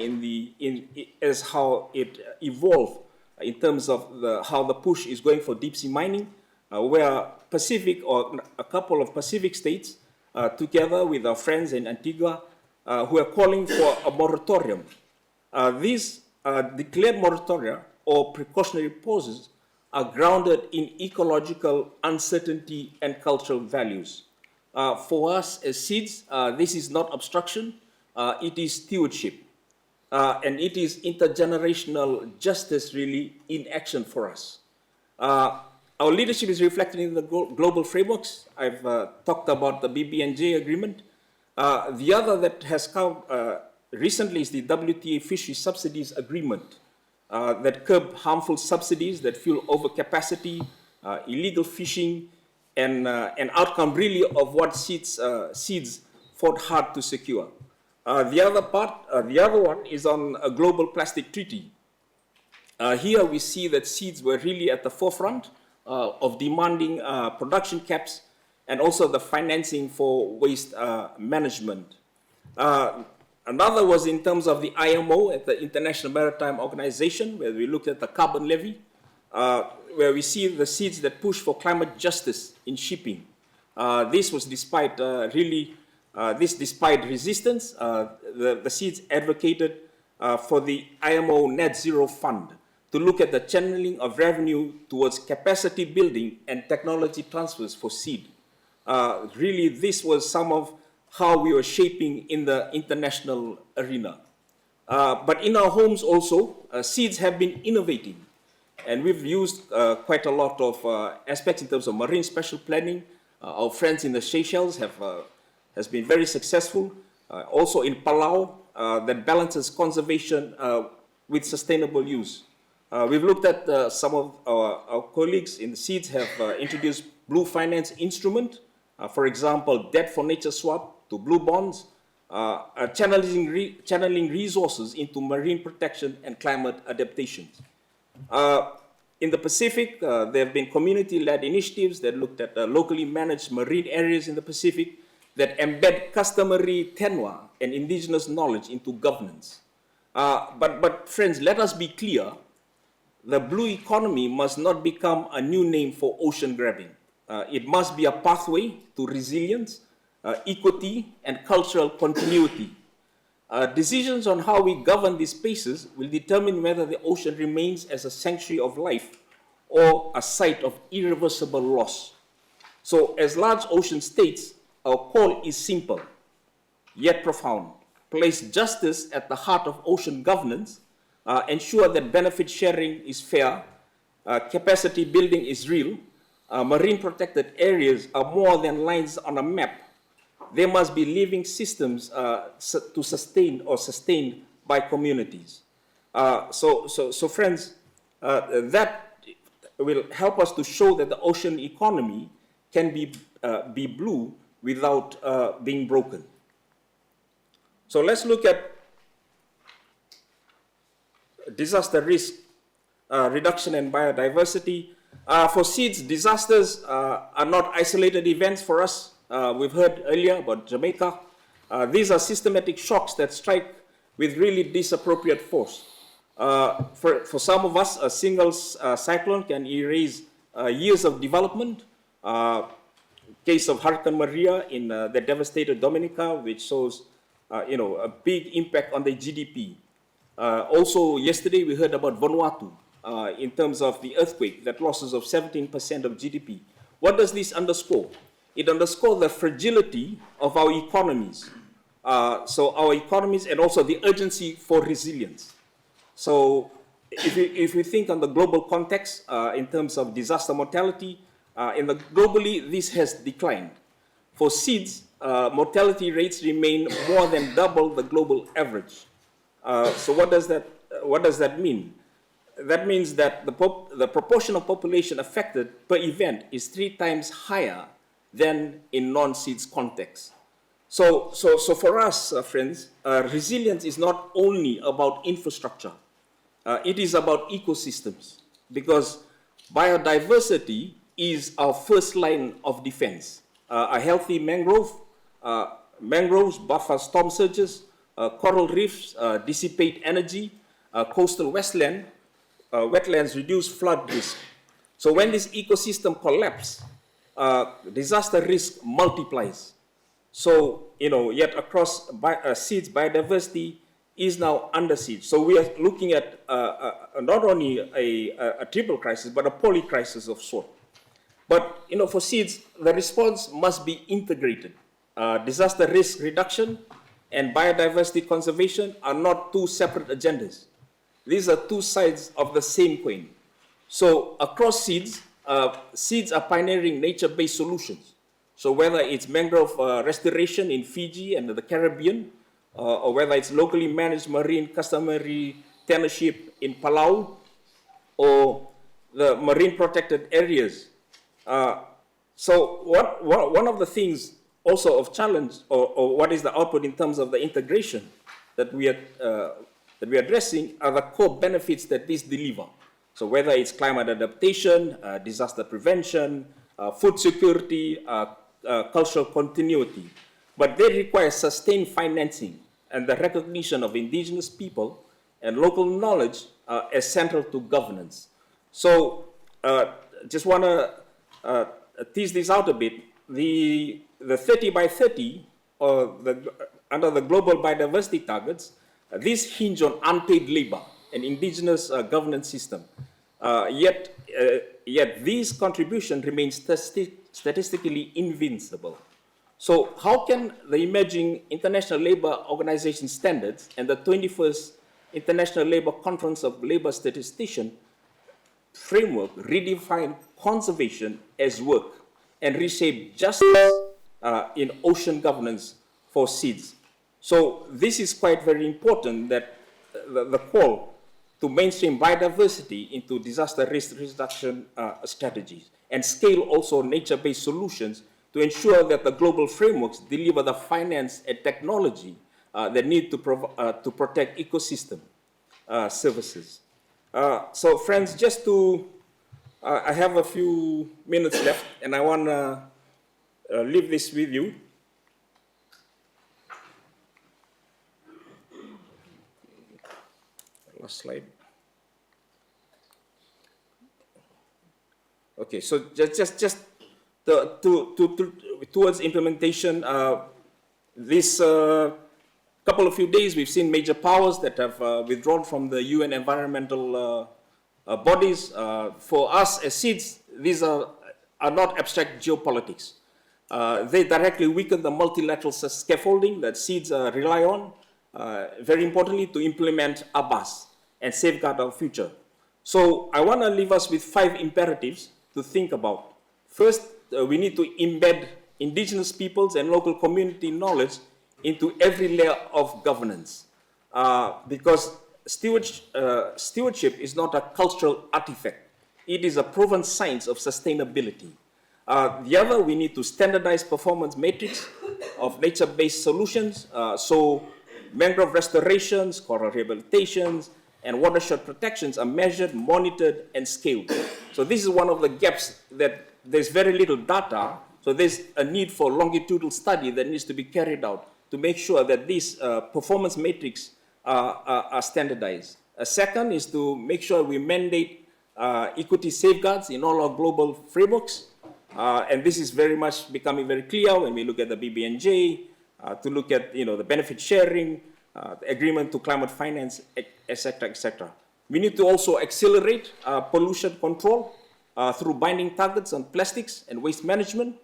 as how it evolved in terms of how the push is going for deep sea mining, where Pacific or a couple of Pacific states, together with our friends in Antigua, who are calling for a moratorium. These declared moratoria or precautionary pauses are grounded in ecological uncertainty and cultural values. For us as SIDS, this is not obstruction, it is stewardship. And it is intergenerational justice really in action for us. Our leadership is reflected in the global frameworks. I've talked about the BBNJ agreement. The other that has come recently is the WTA Fisheries Subsidies Agreement that curb harmful subsidies that fuel overcapacity, illegal fishing, and an outcome really of what SIDS fought hard to secure. The other one is on a global plastic treaty. Here we see that SIDS were really at the forefront of demanding production caps and also the financing for waste management. Another was in terms of the IMO at the International Maritime Organization, where we looked at the carbon levy, where we see the SIDS that push for climate justice in shipping. This was despite despite resistance. The SIDS advocated for the IMO Net Zero Fund to look at the channeling of revenue towards capacity building and technology transfers for SID. Really, this was some of how we were shaping in the international arena. But in our homes also, SIDS have been innovating. And we've used quite a lot of aspects in terms of marine special planning. Our friends in the Seychelles has been very successful. Also in Palau, that balances conservation with sustainable use. We've looked at some of our colleagues in the SIDS have introduced blue finance instrument, for example, debt for nature swap to blue bonds, channeling resources into marine protection and climate adaptation. In the Pacific, there have been community-led initiatives that looked at locally managed marine areas in the Pacific that embed customary tenure and indigenous knowledge into governance. But friends, let us be clear, the blue economy must not become a new name for ocean grabbing. It must be a pathway to resilience, equity, and cultural continuity. Decisions on how we govern these spaces will determine whether the ocean remains as a sanctuary of life or a site of irreversible loss. So as large ocean states, our call is simple, yet profound. Place justice at the heart of ocean governance, ensure that benefit sharing is fair, capacity building is real, marine protected areas are more than lines on a map. They must be living systems to sustain or sustained by communities. So friends, that will help us to show that the ocean economy can be blue without being broken. So let's look at disaster risk reduction and biodiversity. For SIDS, disasters are not isolated events for us. We've heard earlier about Jamaica. These are systematic shocks that strike with really disappropriate force. For some of us, a single cyclone can erase years of development. Case of Hurricane Maria in the devastated Dominica, which shows a big impact on the GDP. Also, yesterday we heard about Vanuatu in terms of the earthquake, that losses of 17% of GDP. What does this underscore? It underscores the fragility of our economies. So our economies and also the urgency for resilience. So if we think on the global context in terms of disaster mortality, globally this has declined. For SIDS, mortality rates remain more than double the global average. So what does that mean? That means that the proportion of population affected per event is 3 times higher than in non-SIDS context. So for us, friends, resilience is not only about infrastructure. It is about ecosystems, because biodiversity is our first line of defense. A healthy mangroves buffer storm surges, coral reefs dissipate energy, coastal wetlands reduce flood risk. So when this ecosystem collapses, disaster risk multiplies. So, yet across SIDS, biodiversity is now under siege. So we are looking at not only a triple crisis, but a poly crisis of sort. But, for SIDS, the response must be integrated. Disaster risk reduction and biodiversity conservation are not 2 separate agendas. These are 2 sides of the same coin. So across SIDS, SIDS are pioneering nature-based solutions. So whether it's mangrove restoration in Fiji and the Caribbean, or whether it's locally managed marine customary tenureship in Palau, or the marine protected areas. So one of the things also of challenge, or what is the output in terms of the integration that we are addressing, are the core benefits that these deliver. So whether it's climate adaptation, disaster prevention, food security, cultural continuity, but they require sustained financing and the recognition of indigenous people and local knowledge as central to governance. So just want to tease this out a bit. The 30 by 30, under the global biodiversity targets, these hinge on unpaid labor and indigenous governance system. Yet these contributions remain statistically invincible. So how can the emerging International Labour Organization standards and the 21st International Labour Conference of Labour Statisticians framework redefine conservation as work and reshape justice in ocean governance for SIDS? So this is quite very important, that the call to mainstream biodiversity into disaster risk reduction strategies and scale also nature-based solutions to ensure that the global frameworks deliver the finance and technology that need to protect ecosystem services. So friends, just to, I have a few minutes left and I want to leave this with you. Last slide. Okay, so just towards implementation, this couple of few days we've seen major powers that have withdrawn from the UN environmental bodies. For us as SIDS, these are not abstract geopolitics. They directly weaken the multilateral scaffolding that SIDS rely on, very importantly, to implement ABAS and safeguard our future. So I want to leave us with 5 imperatives to think about. First, we need to embed indigenous peoples and local community knowledge into every layer of governance, because stewardship is not a cultural artifact. It is a proven science of sustainability. The other, we need to standardize performance metrics of nature-based solutions. So mangrove restorations, coral rehabilitations, and watershed protections are measured, monitored, and scaled. So this is one of the gaps that there's very little data. So there's a need for longitudinal study that needs to be carried out to make sure that these performance metrics are standardized. A second is to make sure we mandate equity safeguards in all our global frameworks. And this is very much becoming very clear when we look at the BBNJ, to look at the benefit sharing, the agreement to climate finance, etc., etc. We need to also accelerate pollution control through binding targets on plastics and waste management,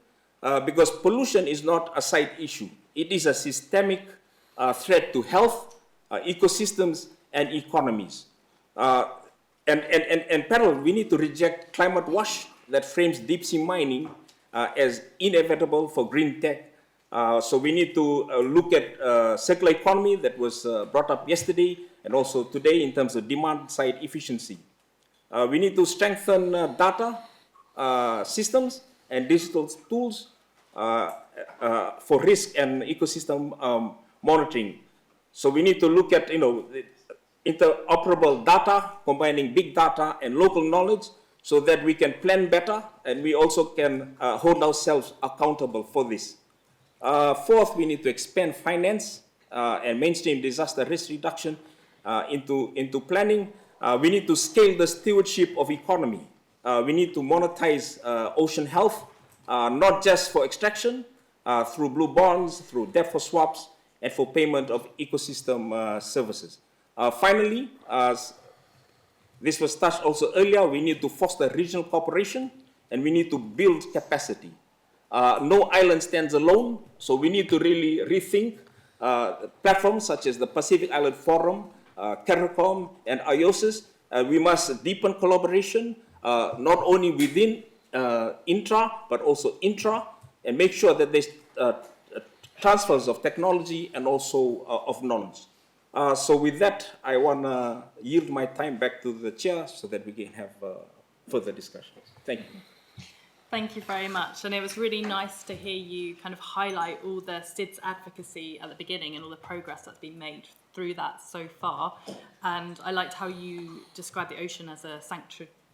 because pollution is not a side issue. It is a systemic threat to health, ecosystems, and economies. And parallel, we need to reject climate wash that frames deep sea mining as inevitable for green tech. So we need to look at circular economy that was brought up yesterday and also today in terms of demand side efficiency. We need to strengthen data systems and digital tools for risk and ecosystem monitoring. So we need to look at interoperable data, combining big data and local knowledge, so that we can plan better and we also can hold ourselves accountable for this. Fourth, we need to expand finance and mainstream disaster risk reduction into planning. We need to scale the stewardship of economy. We need to monetize ocean health, not just for extraction, through blue bonds, through debt for swaps, and for payment of ecosystem services. Finally, this was touched also earlier, we need to foster regional cooperation and we need to build capacity. No island stands alone, so we need to really rethink platforms such as the Pacific Island Forum, CARICOM, and IOSIS. We must deepen collaboration, not only within intra, but also intra, and make sure that there's transfers of technology and also of knowledge. So with that, I want to yield my time back to the chair so that we can have further discussions. Thank you. Thank you very much. And it was really nice to hear you kind of highlight all the SIDS advocacy at the beginning and all the progress that's been made through that so far. And I liked how you described the ocean as a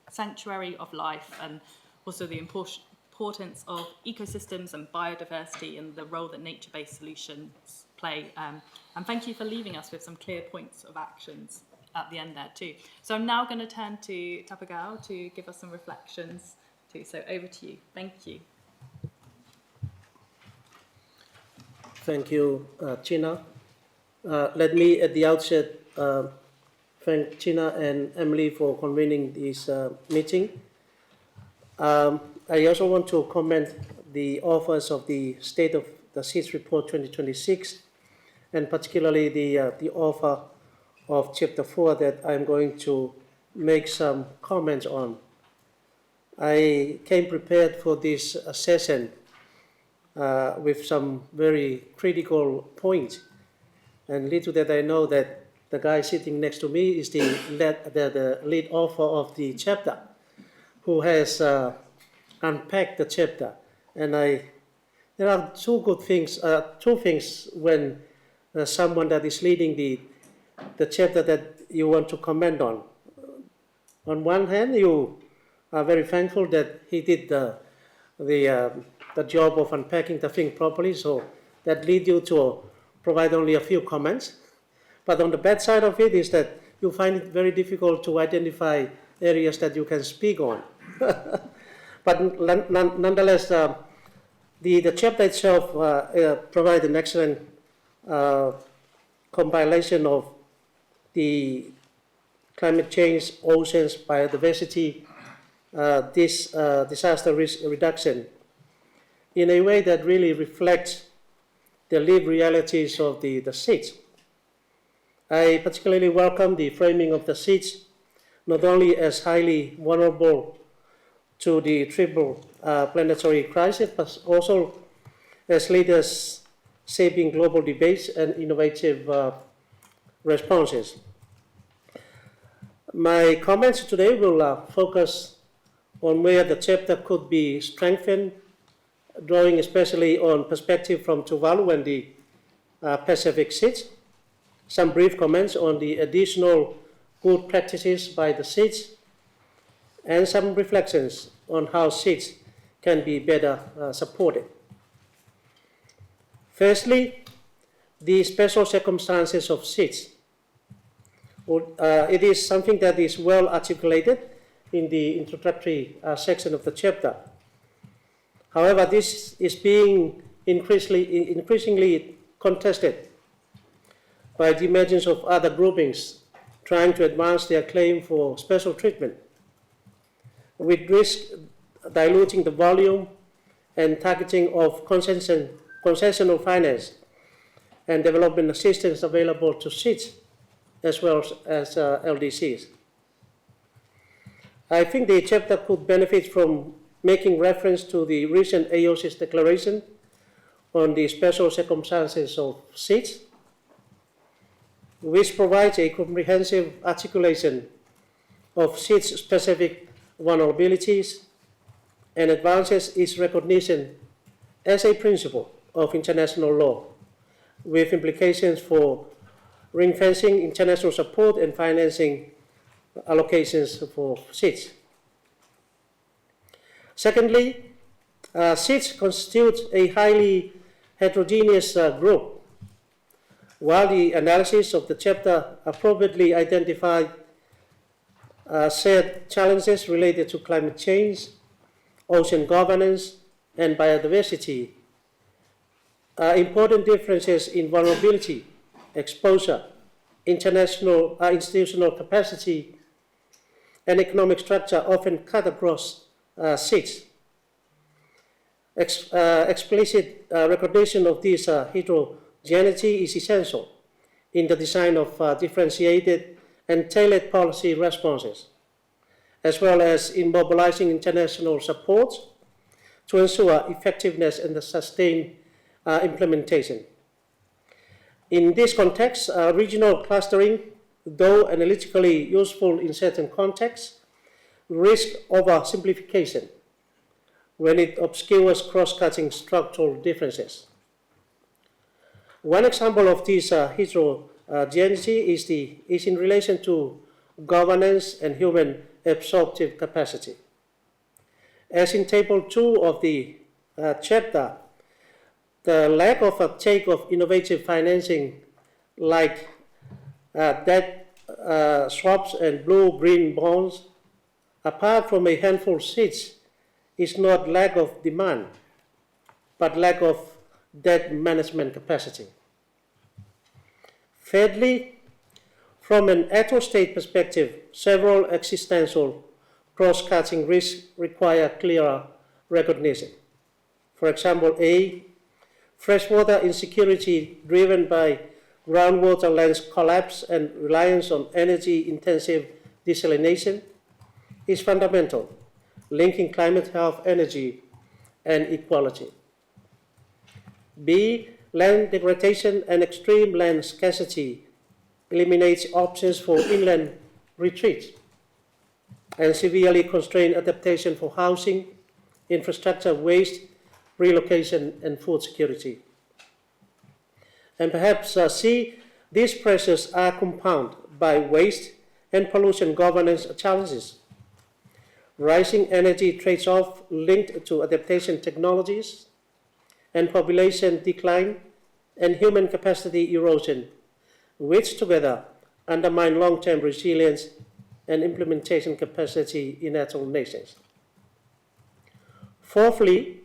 sanctuary of life, and also the importance of ecosystems and biodiversity and the role that nature-based solutions play. And thank you for leaving us with some clear points of actions at the end there too. So I'm now going to turn to Tapagao to give us some reflections too. So over to you. Thank you. Thank you, China. Let me at the outset thank China and Emily for convening this meeting. I also want to comment the authors of the State of the SIDS Report 2026, and particularly the author of Chapter 4 that I'm going to make some comments on. I came prepared for this session with some very critical points, and little that I know that the guy sitting next to me is the lead author of the chapter, who has unpacked the chapter. And there are two things when someone that is leading the chapter that you want to comment on. On one hand, you are very thankful that he did the job of unpacking the thing properly, so that leads you to provide only a few comments. But on the bad side of it is that you find it very difficult to identify areas that you can speak on. But nonetheless, the chapter itself provides an excellent compilation of the climate change, oceans, biodiversity, this disaster risk reduction in a way that really reflects the lived realities of the SIDS. I particularly welcome the framing of the SIDS, not only as highly vulnerable to the triple planetary crisis, but also as leaders shaping global debates and innovative responses. My comments today will focus on where the chapter could be strengthened, drawing especially on perspective from Tuvalu and the Pacific SIDS. Some brief comments on the additional good practices by the SIDS, and some reflections on how SIDS can be better supported. Firstly, the special circumstances of SIDS. It is something that is well articulated in the introductory section of the chapter. However, this is being increasingly contested by the emergence of other groupings trying to advance their claim for special treatment, with risk diluting the volume and targeting of concessional finance and development assistance available to SIDS as well as LDCs. I think the chapter could benefit from making reference to the recent AOC's declaration on the special circumstances of SIDS, which provides a comprehensive articulation of SIDS specific vulnerabilities and advances its recognition as a principle of international law, with implications for ring-fencing international support and financing allocations for SIDS. Secondly, SIDS constitutes a highly heterogeneous group. While the analysis of the chapter appropriately identified shared challenges related to climate change, ocean governance, and biodiversity, important differences in vulnerability, exposure, institutional capacity, and economic structure often cut across SIDS. Explicit recognition of this heterogeneity is essential in the design of differentiated and tailored policy responses, as well as in mobilizing international support to ensure effectiveness and the sustained implementation. In this context, regional clustering, though analytically useful in certain contexts, risks oversimplification when it obscures cross-cutting structural differences. One example of this heterogeneity is in relation to governance and human absorptive capacity. As in Table 2 of the chapter, the lack of uptake of innovative financing like debt swaps and blue-green bonds, apart from a handful of SIDS, is not lack of demand, but lack of debt management capacity. Thirdly, from an state perspective, several existential cross-cutting risks require clearer recognition. For example, A, freshwater insecurity driven by groundwater lens collapse and reliance on energy-intensive desalination is fundamental, linking climate health, energy, and equality. B, land degradation and extreme land scarcity eliminates options for inland retreat and severely constrain adaptation for housing, infrastructure, waste, relocation, and food security. And perhaps C, these pressures are compounded by waste and pollution governance challenges, rising energy trade-off linked to adaptation technologies, and population decline and human capacity erosion, which together undermine long-term resilience and implementation capacity in natural nations. Fourthly,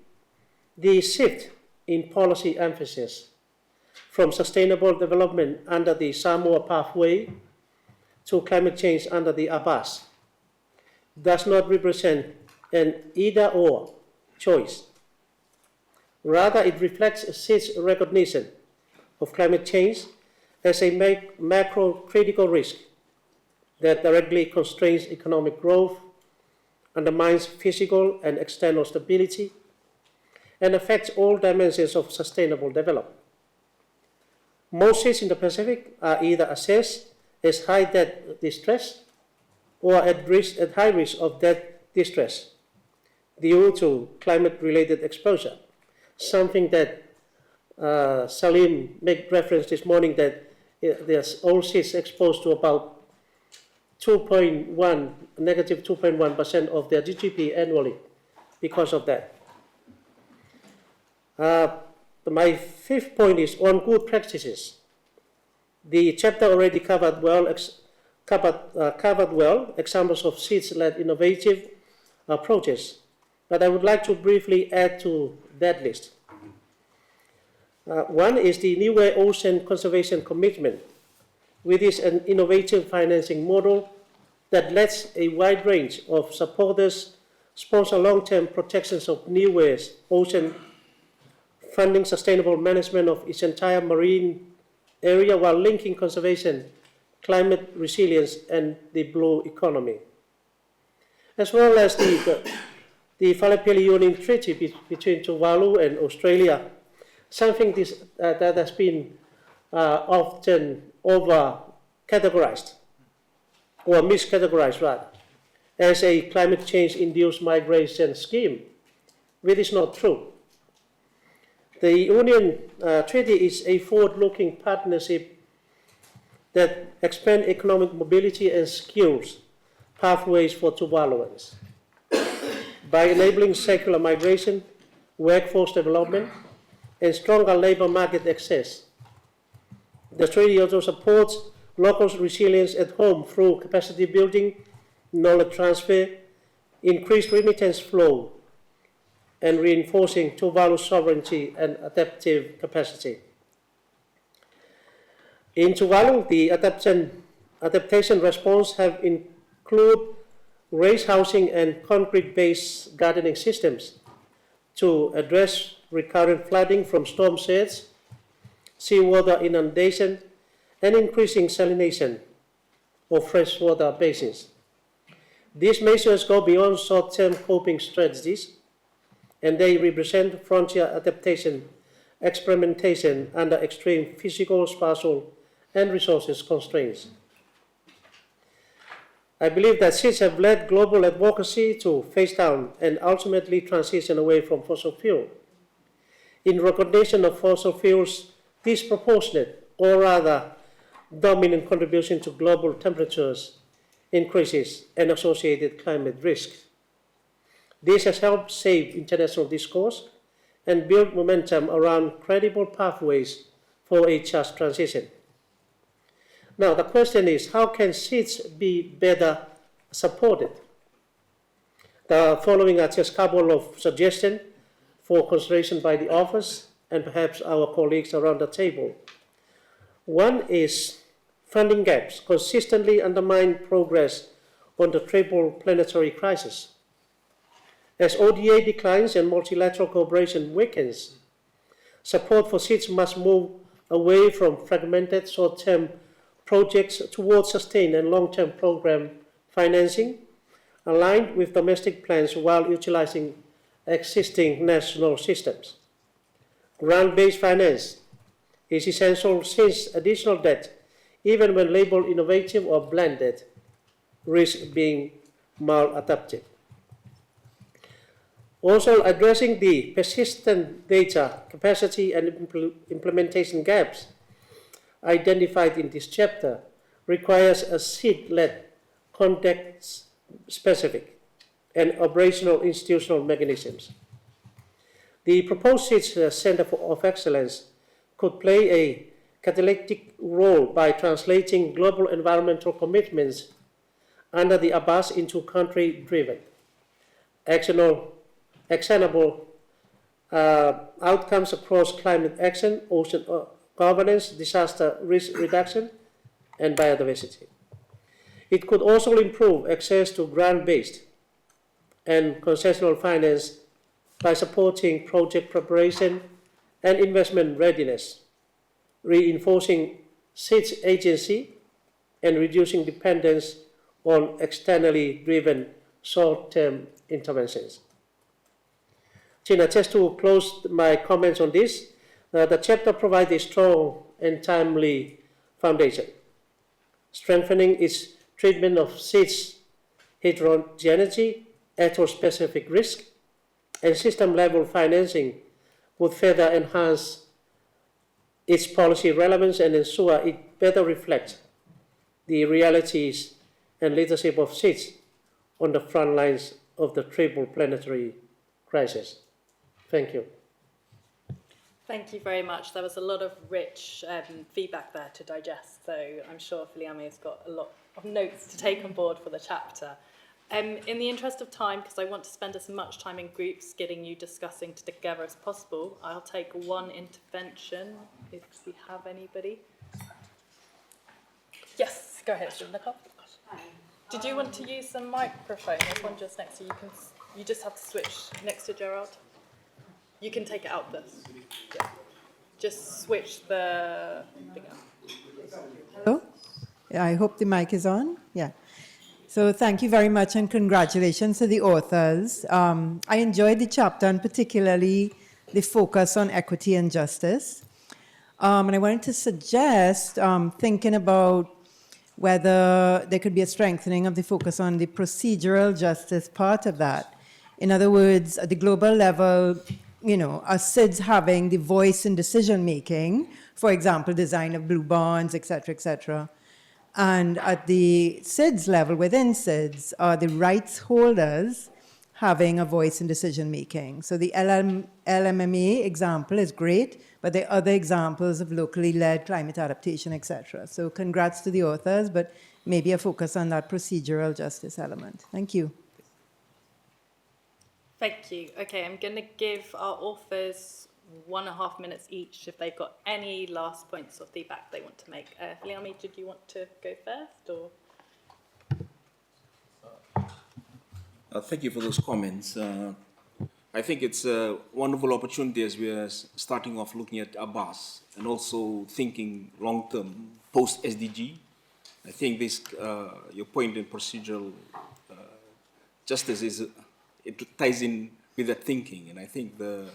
the shift in policy emphasis from sustainable development under the Samoa pathway to climate change under the ABAS does not represent an either-or choice. Rather, it reflects SIDS' recognition of climate change as a macro-critical risk that directly constrains economic growth, undermines physical and external stability, and affects all dimensions of sustainable development. Most SIDS in the Pacific are either assessed as high debt distress or at high risk of debt distress, due to climate-related exposure, something that Salim made reference this morning that there's all SIDS exposed to about negative 2.1% of their GDP annually because of that. My fifth point is on good practices. The chapter already covered well examples of SIDS-led innovative approaches, but I would like to briefly add to that list. One is the New Way Ocean Conservation Commitment, which is an innovative financing model that lets a wide range of supporters sponsor long-term protections of New Way's ocean, funding sustainable management of its entire marine area while linking conservation, climate resilience, and the blue economy. As well as the Falapeli Union Treaty between Tuvalu and Australia, something that has been often over-categorized, or miscategorized rather, as a climate change-induced migration scheme, which is not true. The Union Treaty is a forward-looking partnership that expands economic mobility and skills pathways for Tuvaluans by enabling secular migration, workforce development, and stronger labor market access. The treaty also supports local resilience at home through capacity building, knowledge transfer, increased remittance flow, and reinforcing Tuvalu's sovereignty and adaptive capacity. In Tuvalu, the adaptation response have include raised housing and concrete-based gardening systems to address recurrent flooding from storm surge, seawater inundation, and increasing salination of freshwater basins. These measures go beyond short-term coping strategies, and they represent frontier adaptation experimentation under extreme physical, spatial, and resources constraints. I believe that SIDS have led global advocacy to phase down and ultimately transition away from fossil fuel. In recognition of fossil fuels' disproportionate, or rather dominant contribution to global temperatures increases and associated climate risks. This has helped shape international discourse and build momentum around credible pathways for a just transition. Now, the question is, how can SIDS be better supported? The following are just a couple of suggestions for consideration by the office and perhaps our colleagues around the table. One is funding gaps consistently undermine progress on the triple planetary crisis. As ODA declines and multilateral cooperation weakens, support for SIDS must move away from fragmented short-term projects towards sustained and long-term program financing aligned with domestic plans while utilizing existing national systems. Grant-based finance is essential since additional debt, even when labeled innovative or blended, risks being maladaptive. Also, addressing the persistent data capacity and implementation gaps identified in this chapter requires a SID-led, context-specific, and operational institutional mechanisms. The proposed SIDS Center of Excellence could play a catalytic role by translating global environmental commitments under the ABAS into country-driven, actionable outcomes across climate action, ocean governance, disaster risk reduction, and biodiversity. It could also improve access to grant-based and concessional finance by supporting project preparation and investment readiness, reinforcing SIDS agency and reducing dependence on externally driven short-term interventions. Tina, just to close my comments on this, the chapter provides a strong and timely foundation, strengthening its treatment of SIDS heterogeneity, ethno-specific risk, and system-level financing would further enhance its policy relevance and ensure it better reflects the realities and leadership of SIDS on the front lines of the triple planetary crisis. Thank you. Thank you very much. There was a lot of rich feedback there to digest, so I'm sure Filiame has got a lot of notes to take on board for the chapter. In the interest of time, because I want to spend as much time in groups getting you discussing together as possible, I'll take one intervention if we have anybody. Yes, go ahead, Nicole. Did you want to use the microphone? There's one just next to you. You just have to switch next to Gerard. You can take it out this. Yeah. Just switch the thing out. Hello? I hope the mic is on. Yeah. So thank you very much and congratulations to the authors. I enjoyed the chapter and particularly the focus on equity and justice. And I wanted to suggest thinking about whether there could be a strengthening of the focus on the procedural justice part of that. In other words, at the global level, you know, are SIDS having the voice in decision making, for example, design of blue bonds, et cetera, and at the SIDS level, within SIDS, are the rights holders having a voice in decision making. So the LMMA example is great, but there are other examples of locally led climate adaptation, et cetera. So congrats to the authors, but maybe a focus on that procedural justice element. Thank you. Thank you. Okay, I'm going to give our authors 1.5 minutes each if they've got any last points or feedback they want to make. Filiame, did you want to go first? Or? Thank you for those comments. I think it's a wonderful opportunity as we are starting off looking at Abbas and also thinking long-term, post-SDG. I think this, your point in procedural justice is, it ties in with that thinking, and I think the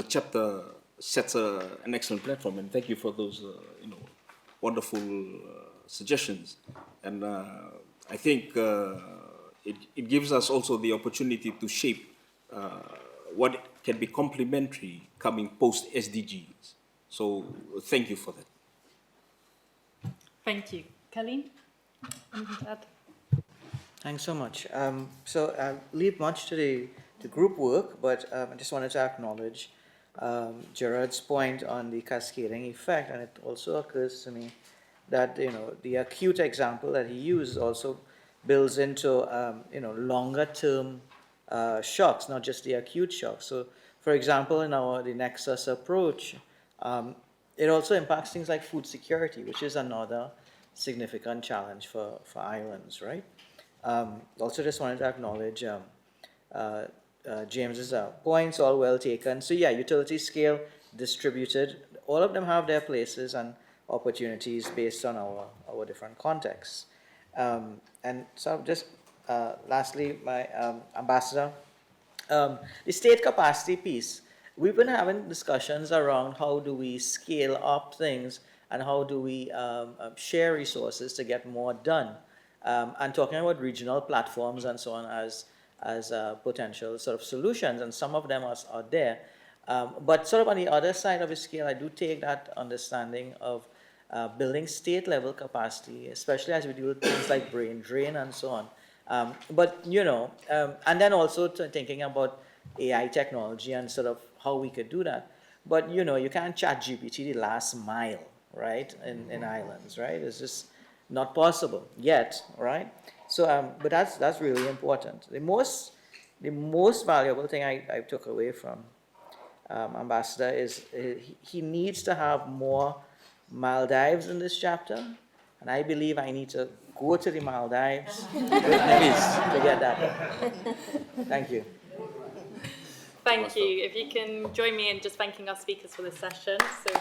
chapter sets an excellent platform, and thank you for those wonderful suggestions. And I think it gives us also the opportunity to shape what can be complementary coming post-SDGs. So thank you for that. Thank you. Colleen, anything to add? Thanks so much. So I'll leave much to the group work, but I just wanted to acknowledge Gerard's point on the cascading effect, and it also occurs to me that the acute example that he used also builds into longer-term shocks, not just the acute shocks. So, for example, in the Nexus approach, it also impacts things like food security, which is another significant challenge for islands, right? Also, just wanted to acknowledge James's points, all well taken. So, yeah, utility scale, distributed, all of them have their places and opportunities based on our different contexts. And so just lastly, my ambassador, the state capacity piece, we've been having discussions around how do we scale up things and how do we share resources to get more done, and talking about regional platforms and so on as potential sort of solutions, and some of them are there. But sort of on the other side of the scale, I do take that understanding of building state-level capacity, especially as we deal with things like brain drain and so on. And then also thinking about AI technology and sort of how we could do that. But, you can't chat GPT the last mile, right, in islands, right? It's just not possible yet, right? So, but that's really important. The most valuable thing I took away from Ambassador is he needs to have more Maldives in this chapter, and I believe I need to go to the Maldives with Elise to get that. Thank you. Thank you. If you can join me in just thanking our speakers for this session. So.